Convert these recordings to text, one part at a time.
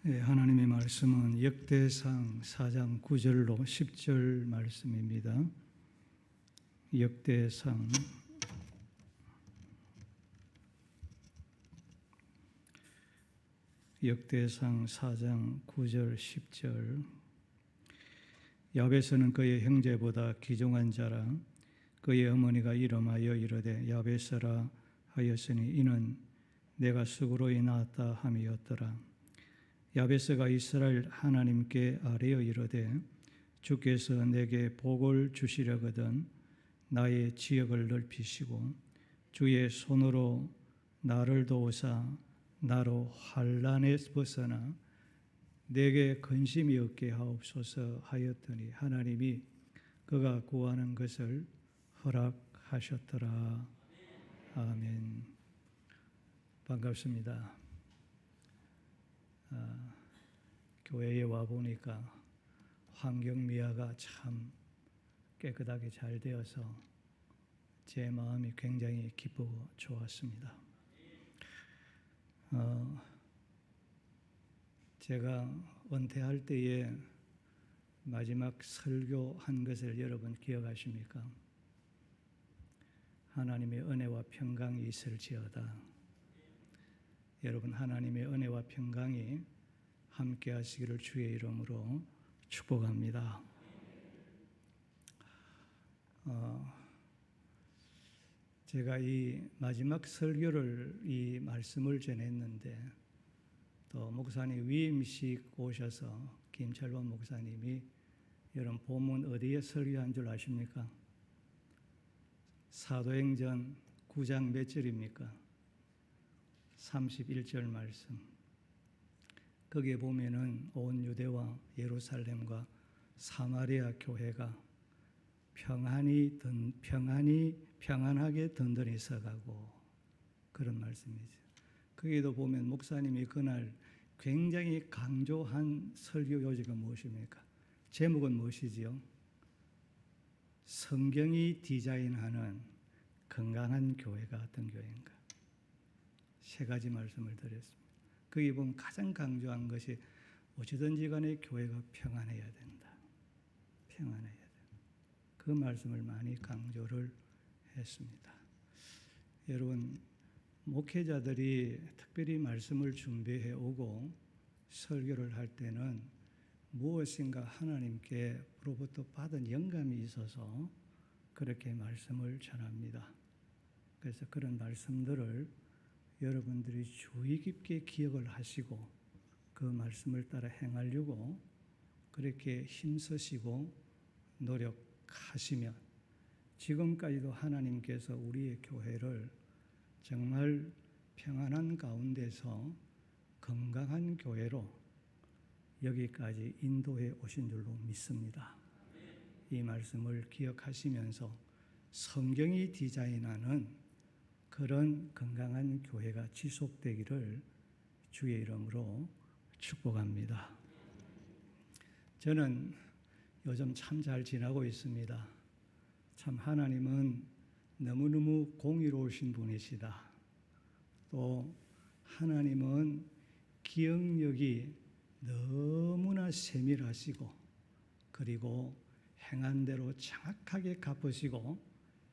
하나님의 말씀은 역대상 4장 9절로 10절 말씀입니다. 역대상 4장 9절 10절. 야베스는 그의 형제보다 귀중한 자라. 그의 어머니가 이름하여 이르되 야베스라 하였으니 이는 내가 수고로이 낳았다 함이었더라. 야베스가 이스라엘 하나님께 아뢰어 이르되 주께서 내게 복을 주시려거든 나의 지역을 넓히시고 주의 손으로 나를 도우사 나로 환난에 벗어나 내게 근심이 없게 하옵소서 하였더니 하나님이 그가 구하는 것을 허락하셨더라. 아멘. 반갑습니다. 교회에 와 보니까 환경미화가 참 깨끗하게 잘 되어서 제 마음이 굉장히 기쁘고 좋았습니다. 제가 은퇴할 때에 마지막 설교한 것을 여러분 기억하십니까? 하나님의 은혜와 평강이 있을지어다. 여러분 하나님의 은혜와 평강이 함께 하시기를 주의 이름으로 축복합니다. 제가 이 마지막 설교를 이 말씀을 전했는데 또 목사님 위임식 오셔서 김철원 목사님이 여러분 본문 어디에 설교한 줄 아십니까? 사도행전 9장 몇 절입니까? 31절 말씀. 거기에 보면은 온 유대와 예루살렘과 사마리아 교회가 평안하게 든든히 서가고 그런 말씀이죠. 거기도 보면 목사님이 그날 굉장히 강조한 설교 요지가 무엇입니까? 제목은 무엇이지요? 성경이 디자인하는 건강한 교회가 어떤 교회인가? 세 가지 말씀을 드렸습니다. 거기 보면 가장 강조한 것이 어찌든지 간에 교회가 평안해야 된다. 평안해야 된다. 그 말씀을 많이 강조를 했습니다. 여러분 목회자들이 특별히 말씀을 준비해 오고 설교를 할 때는 무엇인가 하나님께로부터 받은 영감이 있어서 그렇게 말씀을 전합니다. 그래서 그런 말씀들을 여러분들이 주의 깊게 기억을 하시고 그 말씀을 따라 행하려고 그렇게 힘쓰시고 노력하시면 지금까지도 하나님께서 우리의 교회를 정말 평안한 가운데서 건강한 교회로 여기까지 인도해 오신 줄로 믿습니다. 이 말씀을 기억하시면서 성경이 디자인하는 그런 건강한 교회가 지속되기를 주의 이름으로 축복합니다. 저는 요즘 참 잘 지나고 있습니다. 참 하나님은 너무너무 공의로우신 분이시다. 또 하나님은 기억력이 너무나 세밀하시고 그리고 행한 대로 정확하게 갚으시고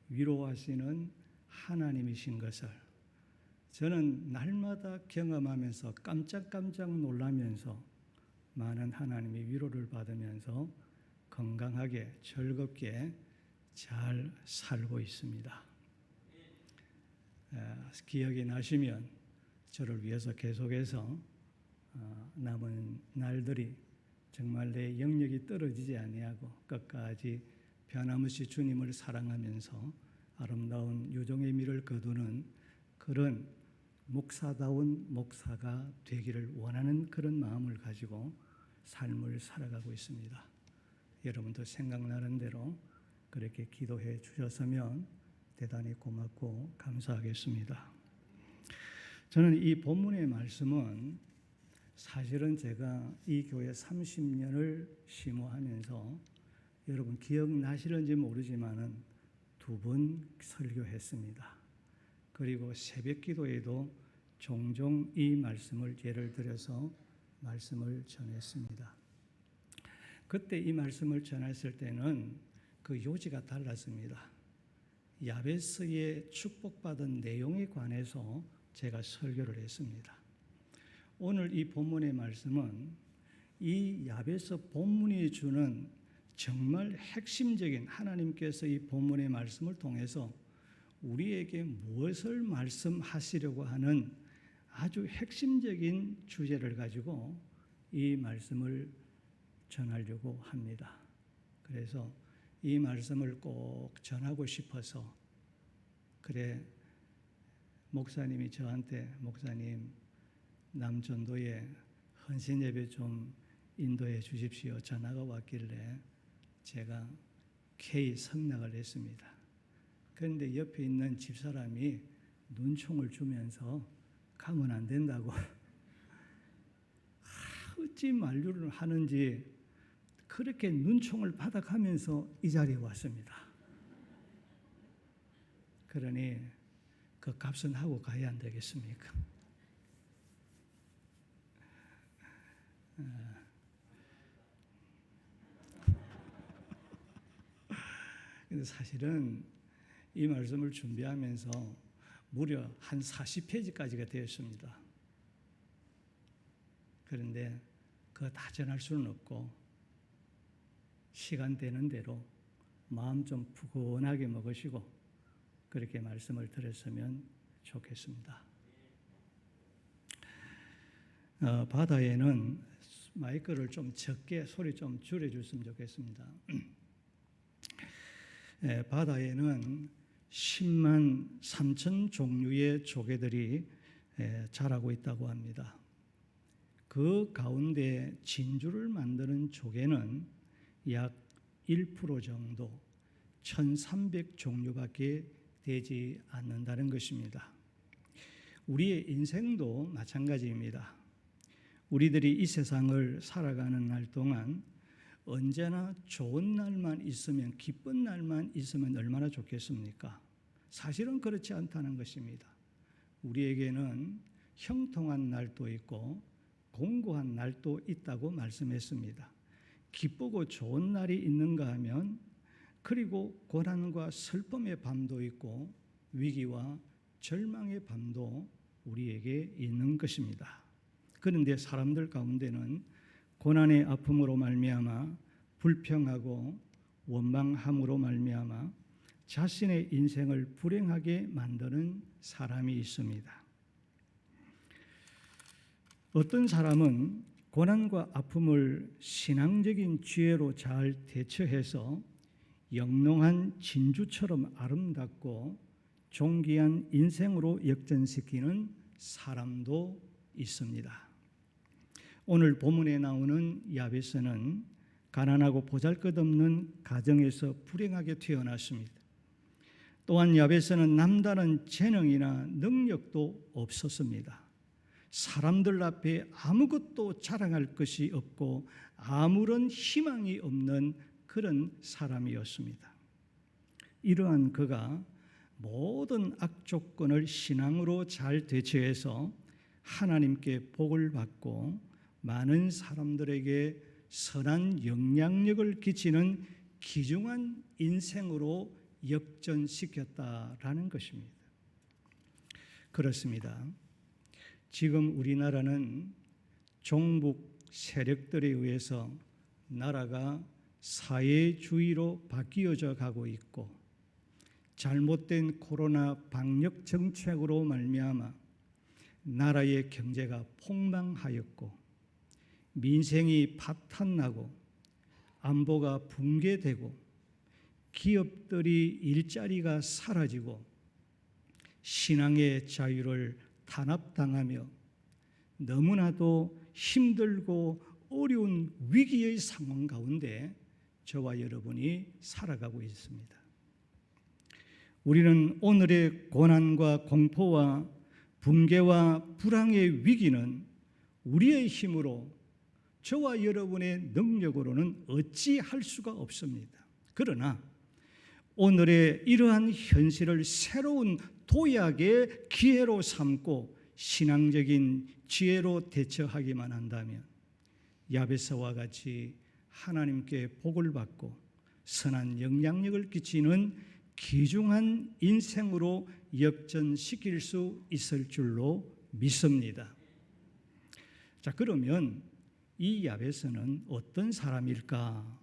위로하시는 하나님이신 것을 저는 날마다 경험하면서 깜짝깜짝 놀라면서 많은 하나님의 위로를 받으면서 건강하게 즐겁게 잘 살고 있습니다. 기억이 나시면 저를 위해서 계속해서 남은 날들이 정말 내 영역이 떨어지지 아니하고 끝까지 변함없이 주님을 사랑하면서 아름다운 유종의 미를 거두는 그런 목사다운 목사가 되기를 원하는 그런 마음을 가지고 삶을 살아가고 있습니다. 여러분도 생각나는 대로 그렇게 기도해 주셨으면 대단히 고맙고 감사하겠습니다. 저는 이 본문의 말씀은 사실은 제가 이 교회 30년을 심호하면서 여러분 기억나시는지 모르지만은 2번 설교했습니다. 그리고 새벽 기도에도 종종 이 말씀을 예를 들어서 말씀을 전했습니다. 그때 이 말씀을 전했을 때는 그 요지가 달랐습니다. 야베스의 축복받은 내용에 관해서 제가 설교를 했습니다. 오늘 이 본문의 말씀은 이 야베스 본문이 주는 정말 핵심적인, 하나님께서 이 본문의 말씀을 통해서 우리에게 무엇을 말씀하시려고 하는 아주 핵심적인 주제를 가지고 이 말씀을 전하려고 합니다. 그래서 이 말씀을 꼭 전하고 싶어서, 그래 목사님이 저한테 목사님 남전도에 헌신 예배 좀 인도해 주십시오 전화가 왔길래 제가 K 성락을 했습니다. 그런데 옆에 있는 집사람이 눈총을 주면서 가면 안 된다고 어찌 만류를 하는지 그렇게 눈총을 받아가면서 이 자리에 왔습니다. 그러니 그 값은 하고 가야 안 되겠습니까? 근데 사실은 이 말씀을 준비하면서 무려 한 40페이지까지가 되었습니다. 그런데 그거 다 전할 수는 없고 시간 되는 대로 마음 좀 푸근하게 먹으시고 그렇게 말씀을 들었으면 좋겠습니다. 바다에는 마이크를 좀 적게 소리 좀 줄여줬으면 좋겠습니다. 바다에는 10만 3천 종류의 조개들이 자라고 있다고 합니다. 그 가운데 진주를 만드는 조개는 약 1% 정도, 1,300 종류밖에 되지 않는다는 것입니다. 우리의 인생도 마찬가지입니다. 우리들이 이 세상을 살아가는 날 동안 언제나 좋은 날만 있으면, 기쁜 날만 있으면 얼마나 좋겠습니까? 사실은 그렇지 않다는 것입니다. 우리에게는 형통한 날도 있고 공고한 날도 있다고 말씀했습니다. 기쁘고 좋은 날이 있는가 하면, 그리고 고난과 슬픔의 밤도 있고 위기와 절망의 밤도 우리에게 있는 것입니다. 그런데 사람들 가운데는 고난의 아픔으로 말미암아 불평하고 원망함으로 말미암아 자신의 인생을 불행하게 만드는 사람이 있습니다. 어떤 사람은 고난과 아픔을 신앙적인 지혜로 잘 대처해서 영롱한 진주처럼 아름답고 존귀한 인생으로 역전시키는 사람도 있습니다. 오늘 본문에 나오는 야베스는 가난하고 보잘것없는 가정에서 불행하게 태어났습니다. 또한 야베스는 남다른 재능이나 능력도 없었습니다. 사람들 앞에 아무것도 자랑할 것이 없고 아무런 희망이 없는 그런 사람이었습니다. 이러한 그가 모든 악조건을 신앙으로 잘 대처해서 하나님께 복을 받고 많은 사람들에게 선한 영향력을 끼치는 귀중한 인생으로 역전시켰다라는 것입니다. 그렇습니다. 지금 우리나라는 종북 세력들에 의해서 나라가 사회주의로 바뀌어져 가고 있고, 잘못된 코로나 방역 정책으로 말미암아 나라의 경제가 폭망하였고, 민생이 파탄나고, 안보가 붕괴되고, 기업들이 일자리가 사라지고, 신앙의 자유를 탄압당하며 너무나도 힘들고 어려운 위기의 상황 가운데 저와 여러분이 살아가고 있습니다. 우리는 오늘의 고난과 공포와 붕괴와 불황의 위기는 우리의 힘으로, 저와 여러분의 능력으로는 어찌할 수가 없습니다. 그러나 오늘의 이러한 현실을 새로운 도약의 기회로 삼고 신앙적인 지혜로 대처하기만 한다면 야베스와 같이 하나님께 복을 받고 선한 영향력을 끼치는 귀중한 인생으로 역전시킬 수 있을 줄로 믿습니다. 자, 그러면 이 야베스는 어떤 사람일까?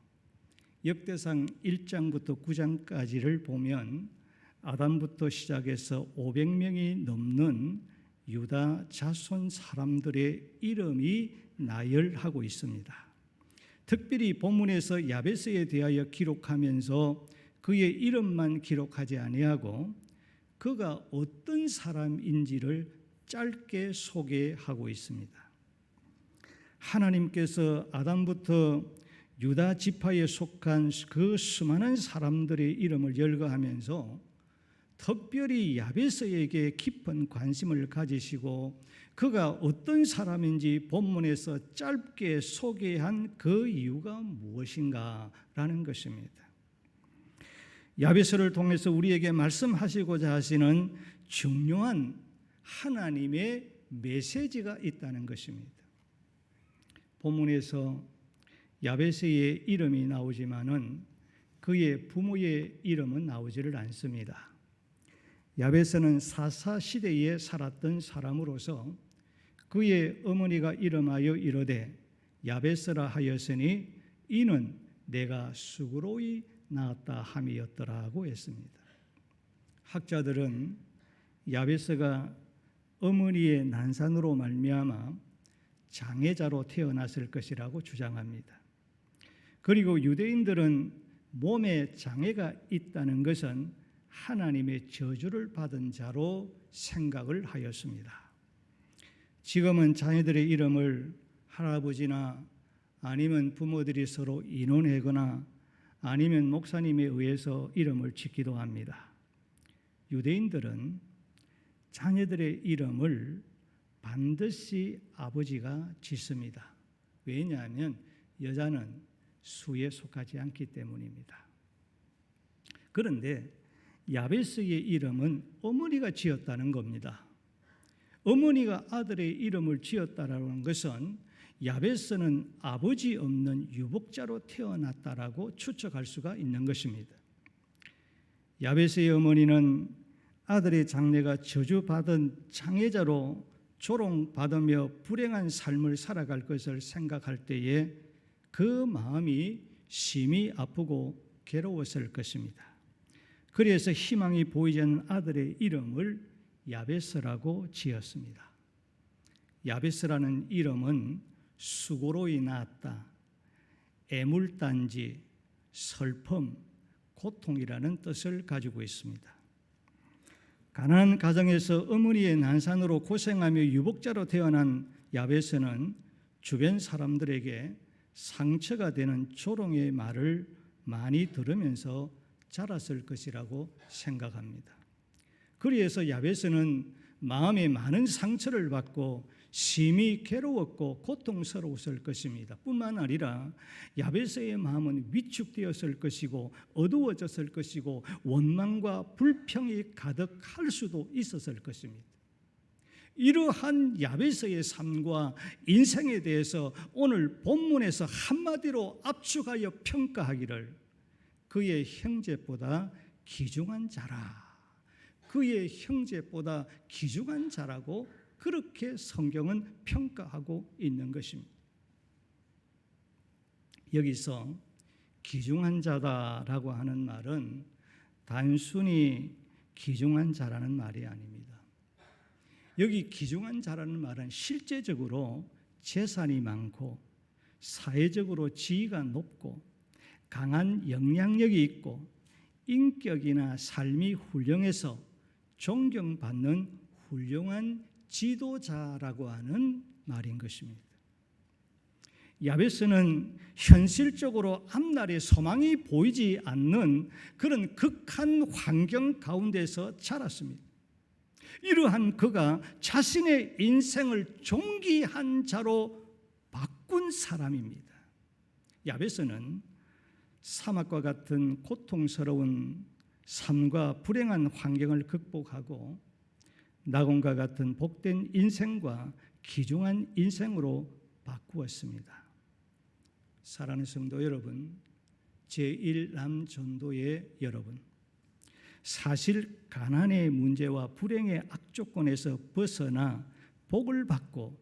역대상 1장부터 9장까지를 보면 아담부터 시작해서 500명이 넘는 유다 자손 사람들의 이름이 나열하고 있습니다. 특별히 본문에서 야베스에 대하여 기록하면서 그의 이름만 기록하지 아니하고 그가 어떤 사람인지를 짧게 소개하고 있습니다. 하나님께서 아담부터 유다 지파에 속한 그 수많은 사람들의 이름을 열거하면서 특별히 야베스에게 깊은 관심을 가지시고 그가 어떤 사람인지 본문에서 짧게 소개한 그 이유가 무엇인가라는 것입니다. 야베스를 통해서 우리에게 말씀하시고자 하시는 중요한 하나님의 메시지가 있다는 것입니다. 본문에서 야베스의 이름이 나오지만은 그의 부모의 이름은 나오지를 않습니다. 야베스는 사사 시대에 살았던 사람으로서 그의 어머니가 이름하여 이르되 야베스라 하였으니 이는 내가 수고로이 낳았다 함이었더라고 했습니다. 학자들은 야베스가 어머니의 난산으로 말미암아 장애자로 태어났을 것이라고 주장합니다. 그리고 유대인들은 몸에 장애가 있다는 것은 하나님의 저주를 받은 자로 생각을 하였습니다. 지금은 자녀들의 이름을 할아버지나 아니면 부모들이 서로 인원하거나 아니면 목사님에 의해서 이름을 짓기도 합니다. 유대인들은 자녀들의 이름을 반드시 아버지가 짓습니다. 왜냐하면 여자는 수에 속하지 않기 때문입니다. 그런데 야베스의 이름은 어머니가 지었다는 겁니다. 어머니가 아들의 이름을 지었다라는 것은 야베스는 아버지 없는 유복자로 태어났다라고 추측할 수가 있는 것입니다. 야베스의 어머니는 아들의 장래가 저주받은 장애자로 조롱받으며 불행한 삶을 살아갈 것을 생각할 때에 그 마음이 심히 아프고 괴로웠을 것입니다. 그래서 희망이 보이지 않는 아들의 이름을 야베스라고 지었습니다. 야베스라는 이름은 수고로이 낳았다, 애물단지, 슬픔, 고통이라는 뜻을 가지고 있습니다. 가난한 가정에서 어머니의 난산으로 고생하며 유복자로 태어난 야베스는 주변 사람들에게 상처가 되는 조롱의 말을 많이 들으면서 자랐을 것이라고 생각합니다. 그래서 야베스는 마음에 많은 상처를 받고 심히 괴로웠고 고통스러웠을 것입니다. 뿐만 아니라 야베스의 마음은 위축되었을 것이고 어두워졌을 것이고 원망과 불평이 가득할 수도 있었을 것입니다. 이러한 야베스의 삶과 인생에 대해서 오늘 본문에서 한마디로 압축하여 평가하기를 그의 형제보다 귀중한 자라, 그의 형제보다 귀중한 자라고 그렇게 성경은 평가하고 있는 것입니다. 여기서 귀중한 자다라고 하는 말은 단순히 귀중한 자라는 말이 아닙니다. 여기 귀중한 자라는 말은 실제적으로 재산이 많고 사회적으로 지위가 높고 강한 영향력이 있고 인격이나 삶이 훌륭해서 존경받는 훌륭한 지도자라고 하는 말인 것입니다. 야베스는 현실적으로 앞날에 소망이 보이지 않는 그런 극한 환경 가운데서 자랐습니다. 이러한 그가 자신의 인생을 존귀한 자로 바꾼 사람입니다. 야베스는 사막과 같은 고통스러운 삶과 불행한 환경을 극복하고 낙원과 같은 복된 인생과 귀중한 인생으로 바꾸었습니다. 사랑하는 성도 여러분, 제1남전도의 여러분, 사실 가난의 문제와 불행의 악조건에서 벗어나 복을 받고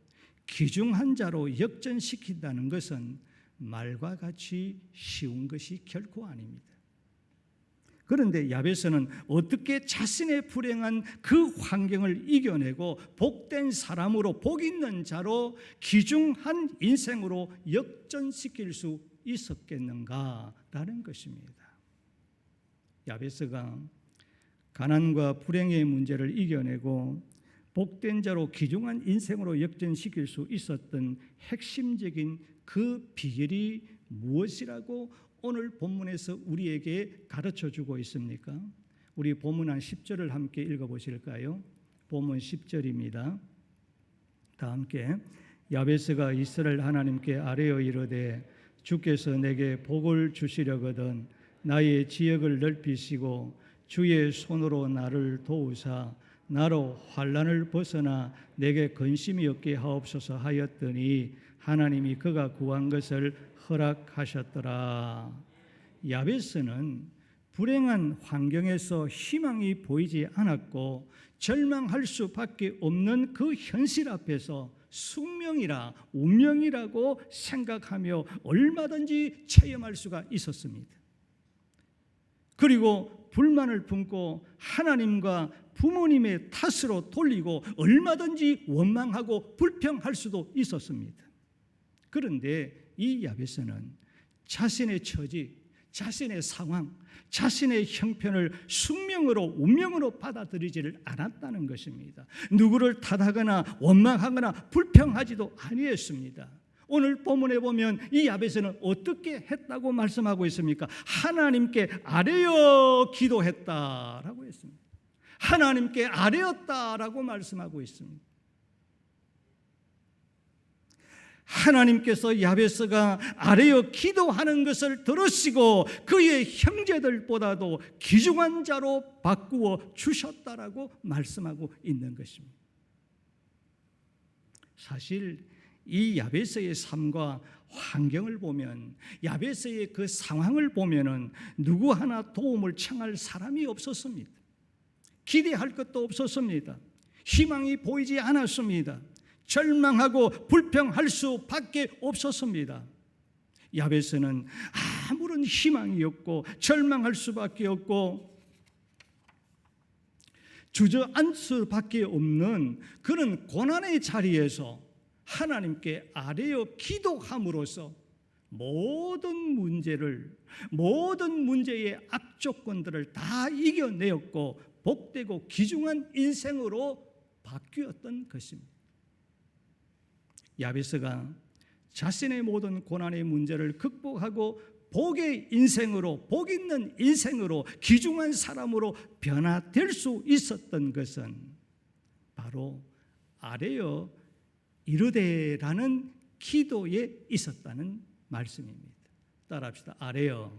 귀중한 자로 역전시킨다는 것은 말과 같이 쉬운 것이 결코 아닙니다. 그런데 야베스는 어떻게 자신의 불행한 그 환경을 이겨내고 복된 사람으로, 복 있는 자로, 귀중한 인생으로 역전시킬 수 있었겠는가라는 것입니다. 야베스가 가난과 불행의 문제를 이겨내고 복된 자로 귀중한 인생으로 역전시킬 수 있었던 핵심적인 그 비결이 무엇이라고 오늘 본문에서 우리에게 가르쳐주고 있습니까? 우리 본문 한 10절을 함께 읽어보실까요? 본문 10절입니다. 다 함께. 야베스가 이스라엘 하나님께 아뢰어 이르되 주께서 내게 복을 주시려거든 나의 지역을 넓히시고 주의 손으로 나를 도우사 나로 환난을 벗어나 내게 근심이 없게 하옵소서 하였더니 하나님이 그가 구한 것을 허락하셨더라. 야베스는 불행한 환경에서 희망이 보이지 않았고 절망할 수밖에 없는 그 현실 앞에서 숙명이라 운명이라고 생각하며 얼마든지 체험할 수가 있었습니다. 그리고 불만을 품고 하나님과 부모님의 탓으로 돌리고 얼마든지 원망하고 불평할 수도 있었습니다. 그런데 이 야베스는 자신의 처지, 자신의 상황, 자신의 형편을 숙명으로 운명으로 받아들이지를 않았다는 것입니다. 누구를 탓하거나 원망하거나 불평하지도 아니했습니다. 오늘 본문에 보면 이 야베스는 어떻게 했다고 말씀하고 있습니까? 하나님께 아뢰어 기도했다라고 했습니다. 하나님께 아뢰었다라고 말씀하고 있습니다. 하나님께서 야베스가 아뢰어 기도하는 것을 들으시고 그의 형제들보다도 귀중한 자로 바꾸어 주셨다라고 말씀하고 있는 것입니다. 사실 이 야베스의 삶과 환경을 보면, 야베스의 그 상황을 보면은 누구 하나 도움을 청할 사람이 없었습니다. 기대할 것도 없었습니다. 희망이 보이지 않았습니다. 절망하고 불평할 수밖에 없었습니다. 야베스는 아무런 희망이 없고 절망할 수밖에 없고 주저앉을 수밖에 없는 그런 고난의 자리에서 하나님께 아뢰어 기도함으로써 모든 문제의 악조건들을 다 이겨내었고 복되고 귀중한 인생으로 바뀌었던 것입니다. 야베스가 자신의 모든 고난의 문제를 극복하고 복의 인생으로, 복 있는 인생으로, 귀중한 사람으로 변화될 수 있었던 것은 바로 아뢰어 이르되라는 기도에 있었다는 말씀입니다. 따라합시다. 아뢰어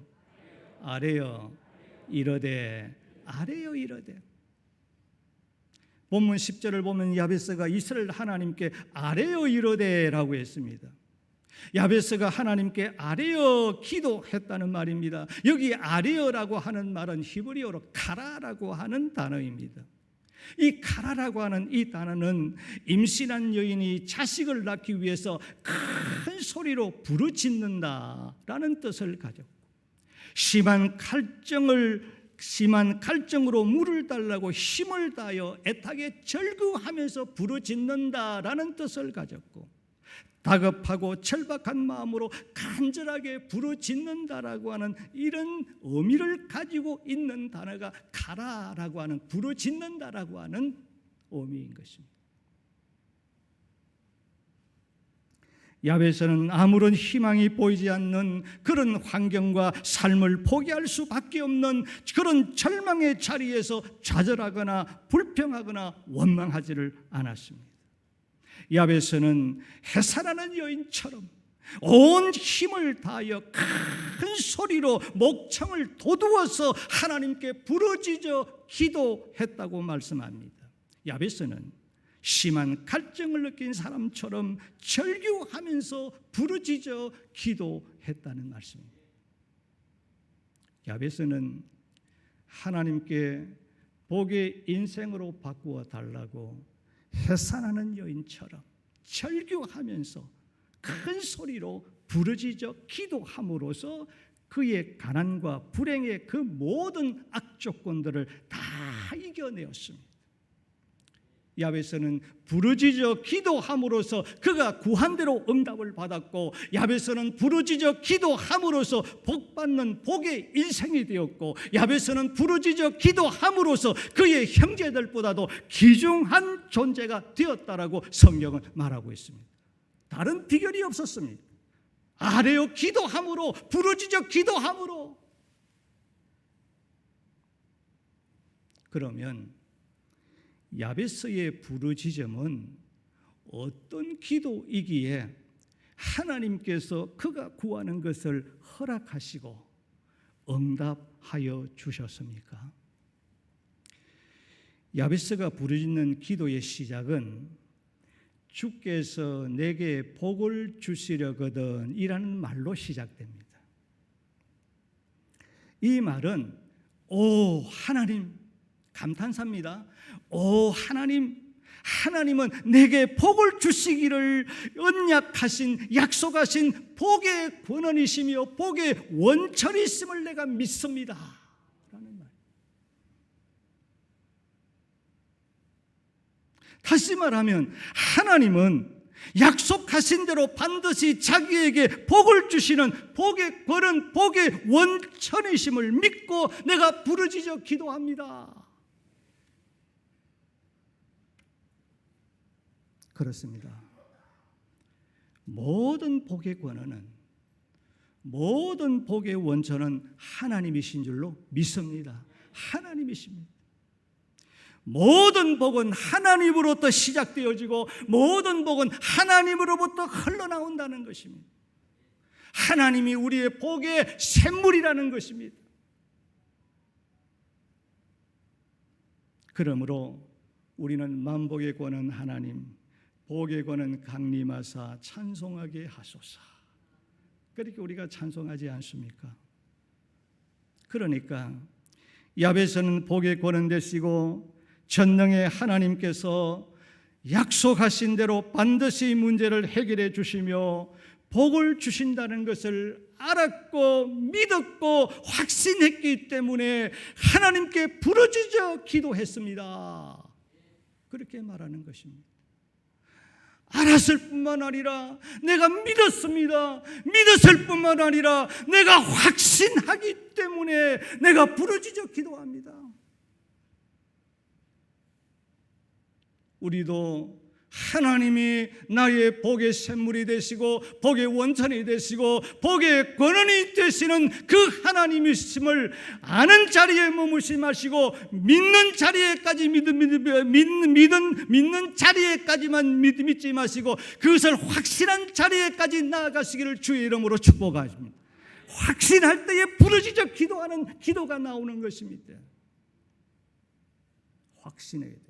이르되, 아뢰어 이르되. 본문 10절을 보면 야베스가 이스라엘 하나님께 아뢰어 이르되라고 했습니다. 야베스가 하나님께 아뢰어 기도했다는 말입니다. 여기 아뢰어라고 하는 말은 히브리어로 카라라고 하는 단어입니다. 이 카라라고 하는 이 단어는 임신한 여인이 자식을 낳기 위해서 큰 소리로 부르짖는다라는 뜻을 가졌고, 심한 갈증으로 물을 달라고 힘을 다하여 애타게 절구하면서 부르짖는다라는 뜻을 가졌고, 다급하고 절박한 마음으로 간절하게 부르짖는다라고 하는 이런 의미를 가지고 있는 단어가 가라라고 하는, 부르짖는다라고 하는 의미인 것입니다. 야베스는 아무런 희망이 보이지 않는 그런 환경과 삶을 포기할 수밖에 없는 그런 절망의 자리에서 좌절하거나 불평하거나 원망하지를 않았습니다. 야베스는 해사라는 여인처럼 온 힘을 다하여 큰 소리로 목청을 돋우어서 하나님께 부르짖어 기도했다고 말씀합니다. 야베스는 심한 갈증을 느낀 사람처럼 절규하면서 부르짖어 기도했다는 말씀입니다. 야베스는 하나님께 복의 인생으로 바꾸어 달라고 해산하는 여인처럼 절규하면서 큰 소리로 부르짖어 기도함으로써 그의 가난과 불행의 그 모든 악조건들을 다 이겨내었습니다. 야베스는 부르짖어 기도함으로써 그가 구한 대로 응답을 받았고, 야베스는 부르짖어 기도함으로써 복받는 복의 인생이 되었고, 야베스는 부르짖어 기도함으로써 그의 형제들보다도 귀중한 존재가 되었다라고 성경은 말하고 있습니다. 다른 비결이 없었습니다. 아뢰어 기도함으로, 부르짖어 기도함으로. 그러면 야베스의 부르짖음은 어떤 기도이기에 하나님께서 그가 구하는 것을 허락하시고 응답하여 주셨습니까? 야베스가 부르짖는 기도의 시작은 주께서 내게 복을 주시려거든 이라는 말로 시작됩니다. 이 말은 오 하나님, 감탄사입니다. 오 하나님, 하나님은 내게 복을 주시기를 언약하신, 약속하신 복의 권원이시며 복의 원천이심을 내가 믿습니다 라는 말. 다시 말하면 하나님은 약속하신 대로 반드시 자기에게 복을 주시는 복의 권원, 복의 원천이심을 믿고 내가 부르짖어 기도합니다. 그렇습니다. 모든 복의 권한은, 모든 복의 원천은 하나님이신 줄로 믿습니다. 하나님이십니다. 모든 복은 하나님으로부터 시작되어지고 모든 복은 하나님으로부터 흘러나온다는 것입니다. 하나님이 우리의 복의 샘물이라는 것입니다. 그러므로 우리는 만복의 권한 하나님, 복의 권은 강림하사 찬송하게 하소서. 그렇게 우리가 찬송하지 않습니까? 그러니까 야베스는 복의 권은 되시고 전능의 하나님께서 약속하신 대로 반드시 문제를 해결해 주시며 복을 주신다는 것을 알았고 믿었고 확신했기 때문에 하나님께 부르짖어 기도했습니다. 그렇게 말하는 것입니다. 알았을 뿐만 아니라 내가 믿었습니다. 믿었을 뿐만 아니라 내가 확신하기 때문에 내가 부르짖어 기도합니다. 우리도 하나님이 나의 복의 샘물이 되시고 복의 원천이 되시고 복의 권원이 되시는 그 하나님이심을 아는 자리에 머무시 마시고 믿는 자리에까지 믿는 자리에까지만 믿지 마시고 그것을 확신한 자리에까지 나아가시기를 주의 이름으로 축복합니다. 확신할 때에 부르짖어 기도하는 기도가 나오는 것입니다. 확신해야 돼요.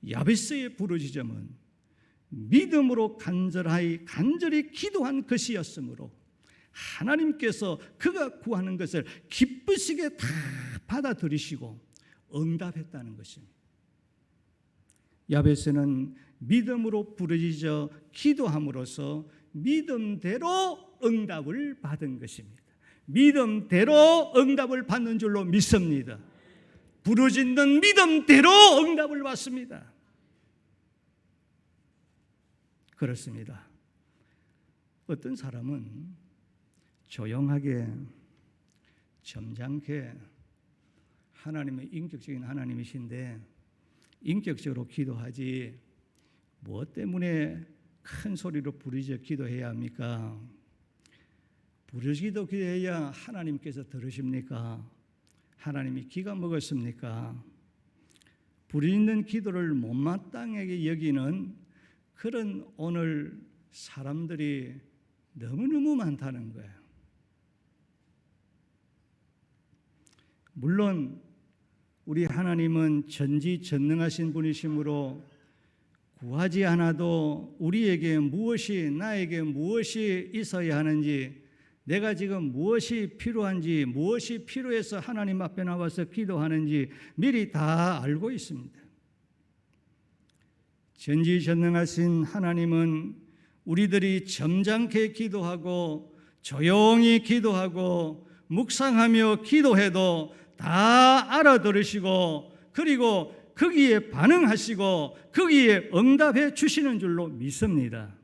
야베스의 부르짖음은 믿음으로 간절히 기도한 것이었으므로 하나님께서 그가 구하는 것을 기쁘시게 다 받아들이시고 응답했다는 것입니다. 야베스는 믿음으로 부르짖어 기도함으로써 믿음대로 응답을 받은 것입니다. 믿음대로 응답을 받는 줄로 믿습니다. 부르짖는 믿음대로 응답을 받습니다. 그렇습니다. 어떤 사람은 조용하게 점잖게 하나님의 인격적인 하나님이신데 인격적으로 기도하지 무엇 때문에 큰 소리로 부르짖어 기도해야 합니까? 부르짖어 기도해야 하나님께서 들으십니까? 하나님이 기가 먹었습니까? 부르짖는 기도를 못마땅하게 여기는 그런 오늘 사람들이 너무너무 많다는 거예요. 물론 우리 하나님은 전지전능하신 분이시므로 구하지 않아도 우리에게 무엇이, 나에게 무엇이 있어야 하는지, 내가 지금 무엇이 필요한지, 무엇이 필요해서 하나님 앞에 나와서 기도하는지 미리 다 알고 있습니다. 전지전능하신 하나님은 우리들이 점잖게 기도하고 조용히 기도하고 묵상하며 기도해도 다 알아들으시고, 그리고 거기에 반응하시고 거기에 응답해 주시는 줄로 믿습니다.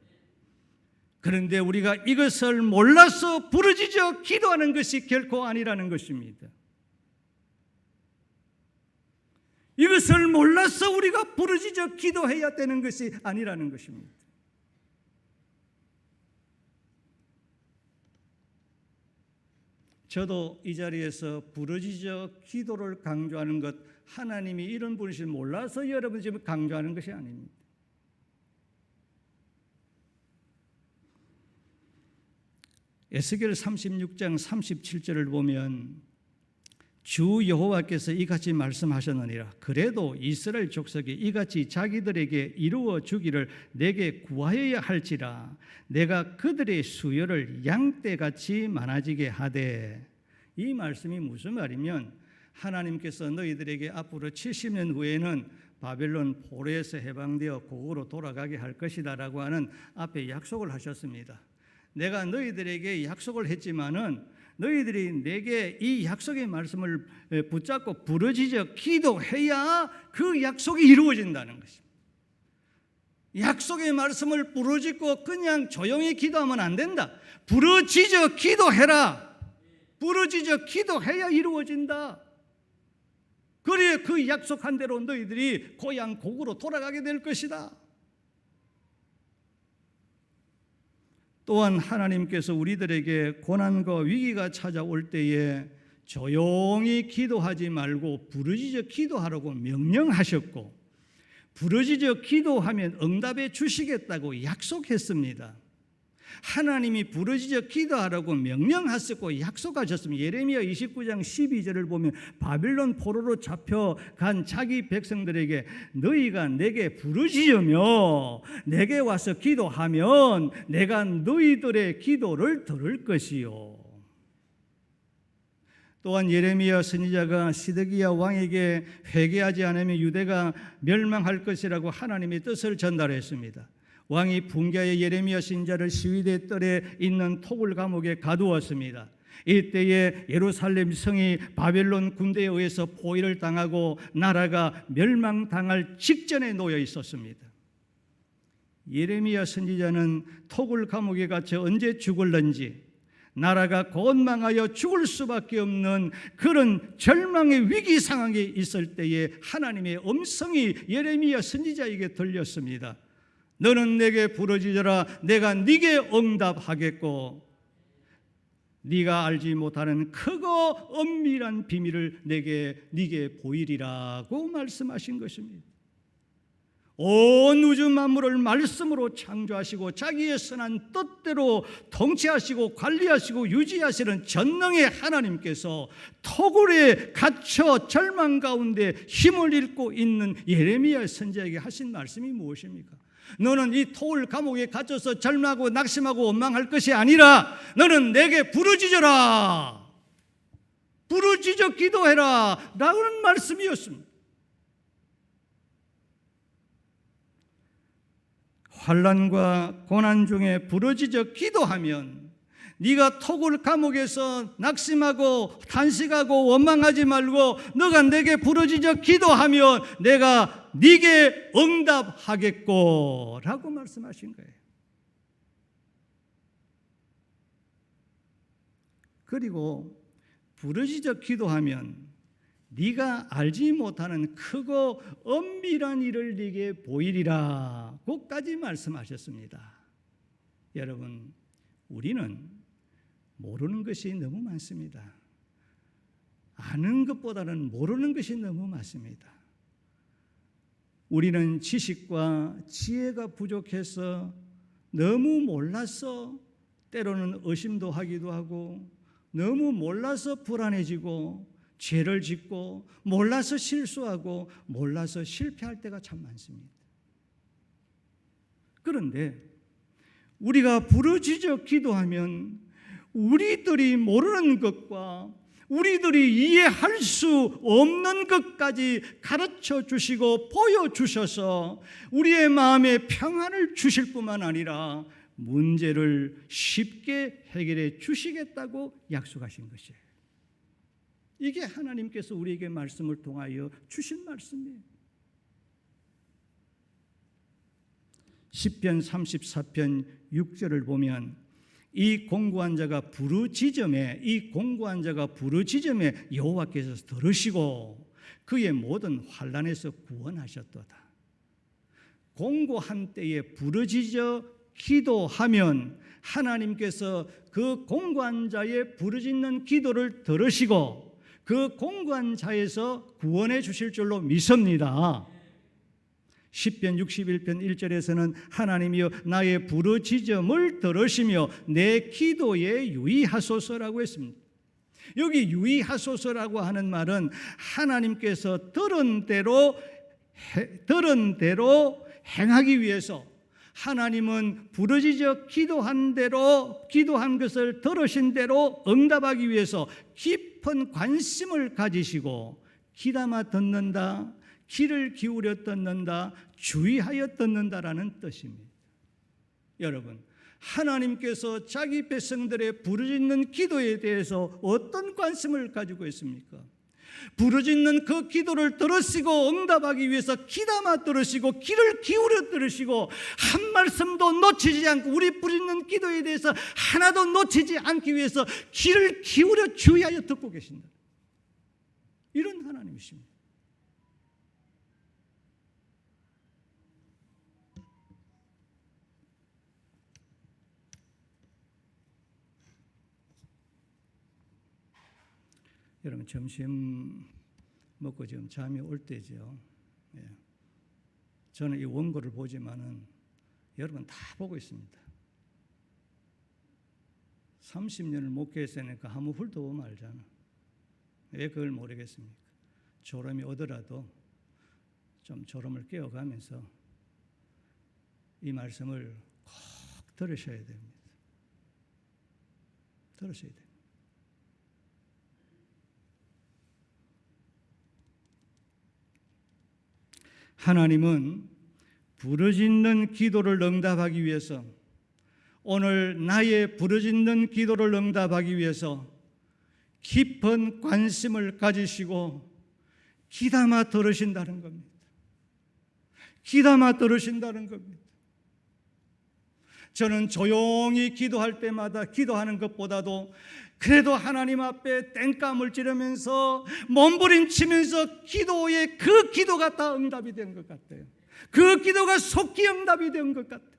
그런데 우리가 이것을 몰라서 부르짖어 기도하는 것이 결코 아니라는 것입니다. 이것을 몰라서 우리가 부르짖어 기도해야 되는 것이 아니라는 것입니다. 저도 이 자리에서 부르짖어 기도를 강조하는 것, 하나님이 이런 분이신 몰라서 여러분 지금 강조하는 것이 아닙니다. 에스겔 36장 37절을 보면 주 여호와께서 이같이 말씀하셨느니라. 그래도 이스라엘 족속이 이같이 자기들에게 이루어 주기를 내게 구하여야 할지라. 내가 그들의 수요를 양떼같이 많아지게 하되. 이 말씀이 무슨 말이면, 하나님께서 너희들에게 앞으로 70년 후에는 바벨론 포로에서 해방되어 고국으로 돌아가게 할 것이다 라고 하는 앞에 약속을 하셨습니다. 내가 너희들에게 약속을 했지만은 너희들이 내게 이 약속의 말씀을 붙잡고 부르짖어 기도해야 그 약속이 이루어진다는 것입니다. 약속의 말씀을 부르짖고 그냥 조용히 기도하면 안 된다. 부르짖어 기도해라. 부르짖어 기도해야 이루어진다. 그래야 그 약속한 대로 너희들이 고향 고국으로 돌아가게 될 것이다. 또한 하나님께서 우리들에게 고난과 위기가 찾아올 때에 조용히 기도하지 말고 부르짖어 기도하라고 명령하셨고, 부르짖어 기도하면 응답해 주시겠다고 약속했습니다. 하나님이 부르짖어 기도하라고 명령하셨고 약속하셨습니다. 예레미야 29장 12절을 보면 바빌론 포로로 잡혀간 자기 백성들에게 너희가 내게 부르짖으며 내게 와서 기도하면 내가 너희들의 기도를 들을 것이요. 또한 예레미야 선지자가 시드기야 왕에게 회개하지 않으면 유대가 멸망할 것이라고 하나님의 뜻을 전달했습니다. 왕이 분개하여 예레미야 선지자를 시위대 뜰에 있는 토굴 감옥에 가두었습니다. 이때에 예루살렘 성이 바벨론 군대에 의해서 포위를 당하고 나라가 멸망당할 직전에 놓여 있었습니다. 예레미야 선지자는 토굴 감옥에 갇혀 언제 죽을는지, 나라가 곧 망하여 죽을 수밖에 없는 그런 절망의 위기 상황에 있을 때에 하나님의 음성이 예레미야 선지자에게 들렸습니다. 너는 내게 부르짖어라. 내가 네게 응답하겠고 네가 알지 못하는 크고 엄밀한 비밀을 네게 보이리라고 말씀하신 것입니다. 온 우주 만물을 말씀으로 창조하시고 자기의 선한 뜻대로 통치하시고 관리하시고 유지하시는 전능의 하나님께서 토굴에 갇혀 절망 가운데 힘을 잃고 있는 예레미야 선지자에게 하신 말씀이 무엇입니까? 너는 이 토굴 감옥에 갇혀서 절망하고 낙심하고 원망할 것이 아니라 너는 내게 부르짖어라. 부르짖어 기도해라 라는 말씀이었습니다. 환난과 고난 중에 부르짖어 기도하면 네가 토굴 감옥에서 낙심하고 탄식하고 원망하지 말고 너가 내게 부르짖어 기도하면 내가 네게 응답하겠고 라고 말씀하신 거예요. 그리고 부르짖어 기도하면 네가 알지 못하는 크고 엄밀한 일을 네게 보이리라 고까지 말씀하셨습니다. 여러분, 우리는 모르는 것이 너무 많습니다. 아는 것보다는 모르는 것이 너무 많습니다. 우리는 지식과 지혜가 부족해서 너무 몰라서 때로는 의심도 하기도 하고, 너무 몰라서 불안해지고 죄를 짓고 몰라서 실수하고 몰라서 실패할 때가 참 많습니다. 그런데 우리가 부르짖어 기도하면 우리들이 모르는 것과 우리들이 이해할 수 없는 것까지 가르쳐 주시고 보여주셔서 우리의 마음에 평안을 주실 뿐만 아니라 문제를 쉽게 해결해 주시겠다고 약속하신 것이에요. 이게 하나님께서 우리에게 말씀을 통하여 주신 말씀이에요. 시편 34편 6절을 보면 이 공고한 자가 부르짖음에 여호와께서 들으시고 그의 모든 환난에서 구원하셨도다. 공고한 때에 부르짖어 기도하면 하나님께서 그 공고한 자의 부르짖는 기도를 들으시고 그 공고한 자에서 구원해 주실 줄로 믿습니다. 시편 61편 1절에서는 하나님이여 나의 부르짖음을 들으시며 내 기도에 유의하소서라고 했습니다. 여기 유의하소서라고 하는 말은 하나님께서 들은 대로 행하기 위해서, 하나님은 부르짖어 기도한 것을 들으신 대로 응답하기 위해서 깊은 관심을 가지시고 귀담아 듣는다, 귀를 기울여 듣는다, 주의하여 듣는다라는 뜻입니다. 여러분, 하나님께서 자기 백성들의 부르짖는 기도에 대해서 어떤 관심을 가지고 있습니까? 부르짖는 그 기도를 들으시고 응답하기 위해서 귀담아 들으시고 귀를 기울여 들으시고 한 말씀도 놓치지 않고 우리 부르짖는 기도에 대해서 하나도 놓치지 않기 위해서 귀를 기울여 주의하여 듣고 계신다. 이런 하나님이십니다. 여러분, 점심 먹고 지금 잠이 올 때죠. 예. 저는 이 원고를 보지만은 여러분 다 보고 있습니다. 30년을 목회했으니까 아무 훌도 없고 말잖아. 왜 그걸 모르겠습니까? 졸음이 오더라도 좀 졸음을 깨어가면서 이 말씀을 꼭 들으셔야 됩니다. 들으셔야 됩니다. 하나님은 부르짖는 기도를 응답하기 위해서, 오늘 나의 부르짖는 기도를 응답하기 위해서 깊은 관심을 가지시고 귀담아 들으신다는 겁니다. 귀담아 들으신다는 겁니다. 저는 조용히 기도할 때마다 기도하는 것보다도 그래도 하나님 앞에 땡깡을 찌르면서 몸부림치면서 기도에 그 기도가 다 응답이 된 것 같아요. 그 기도가 속히 응답이 된 것 같아요.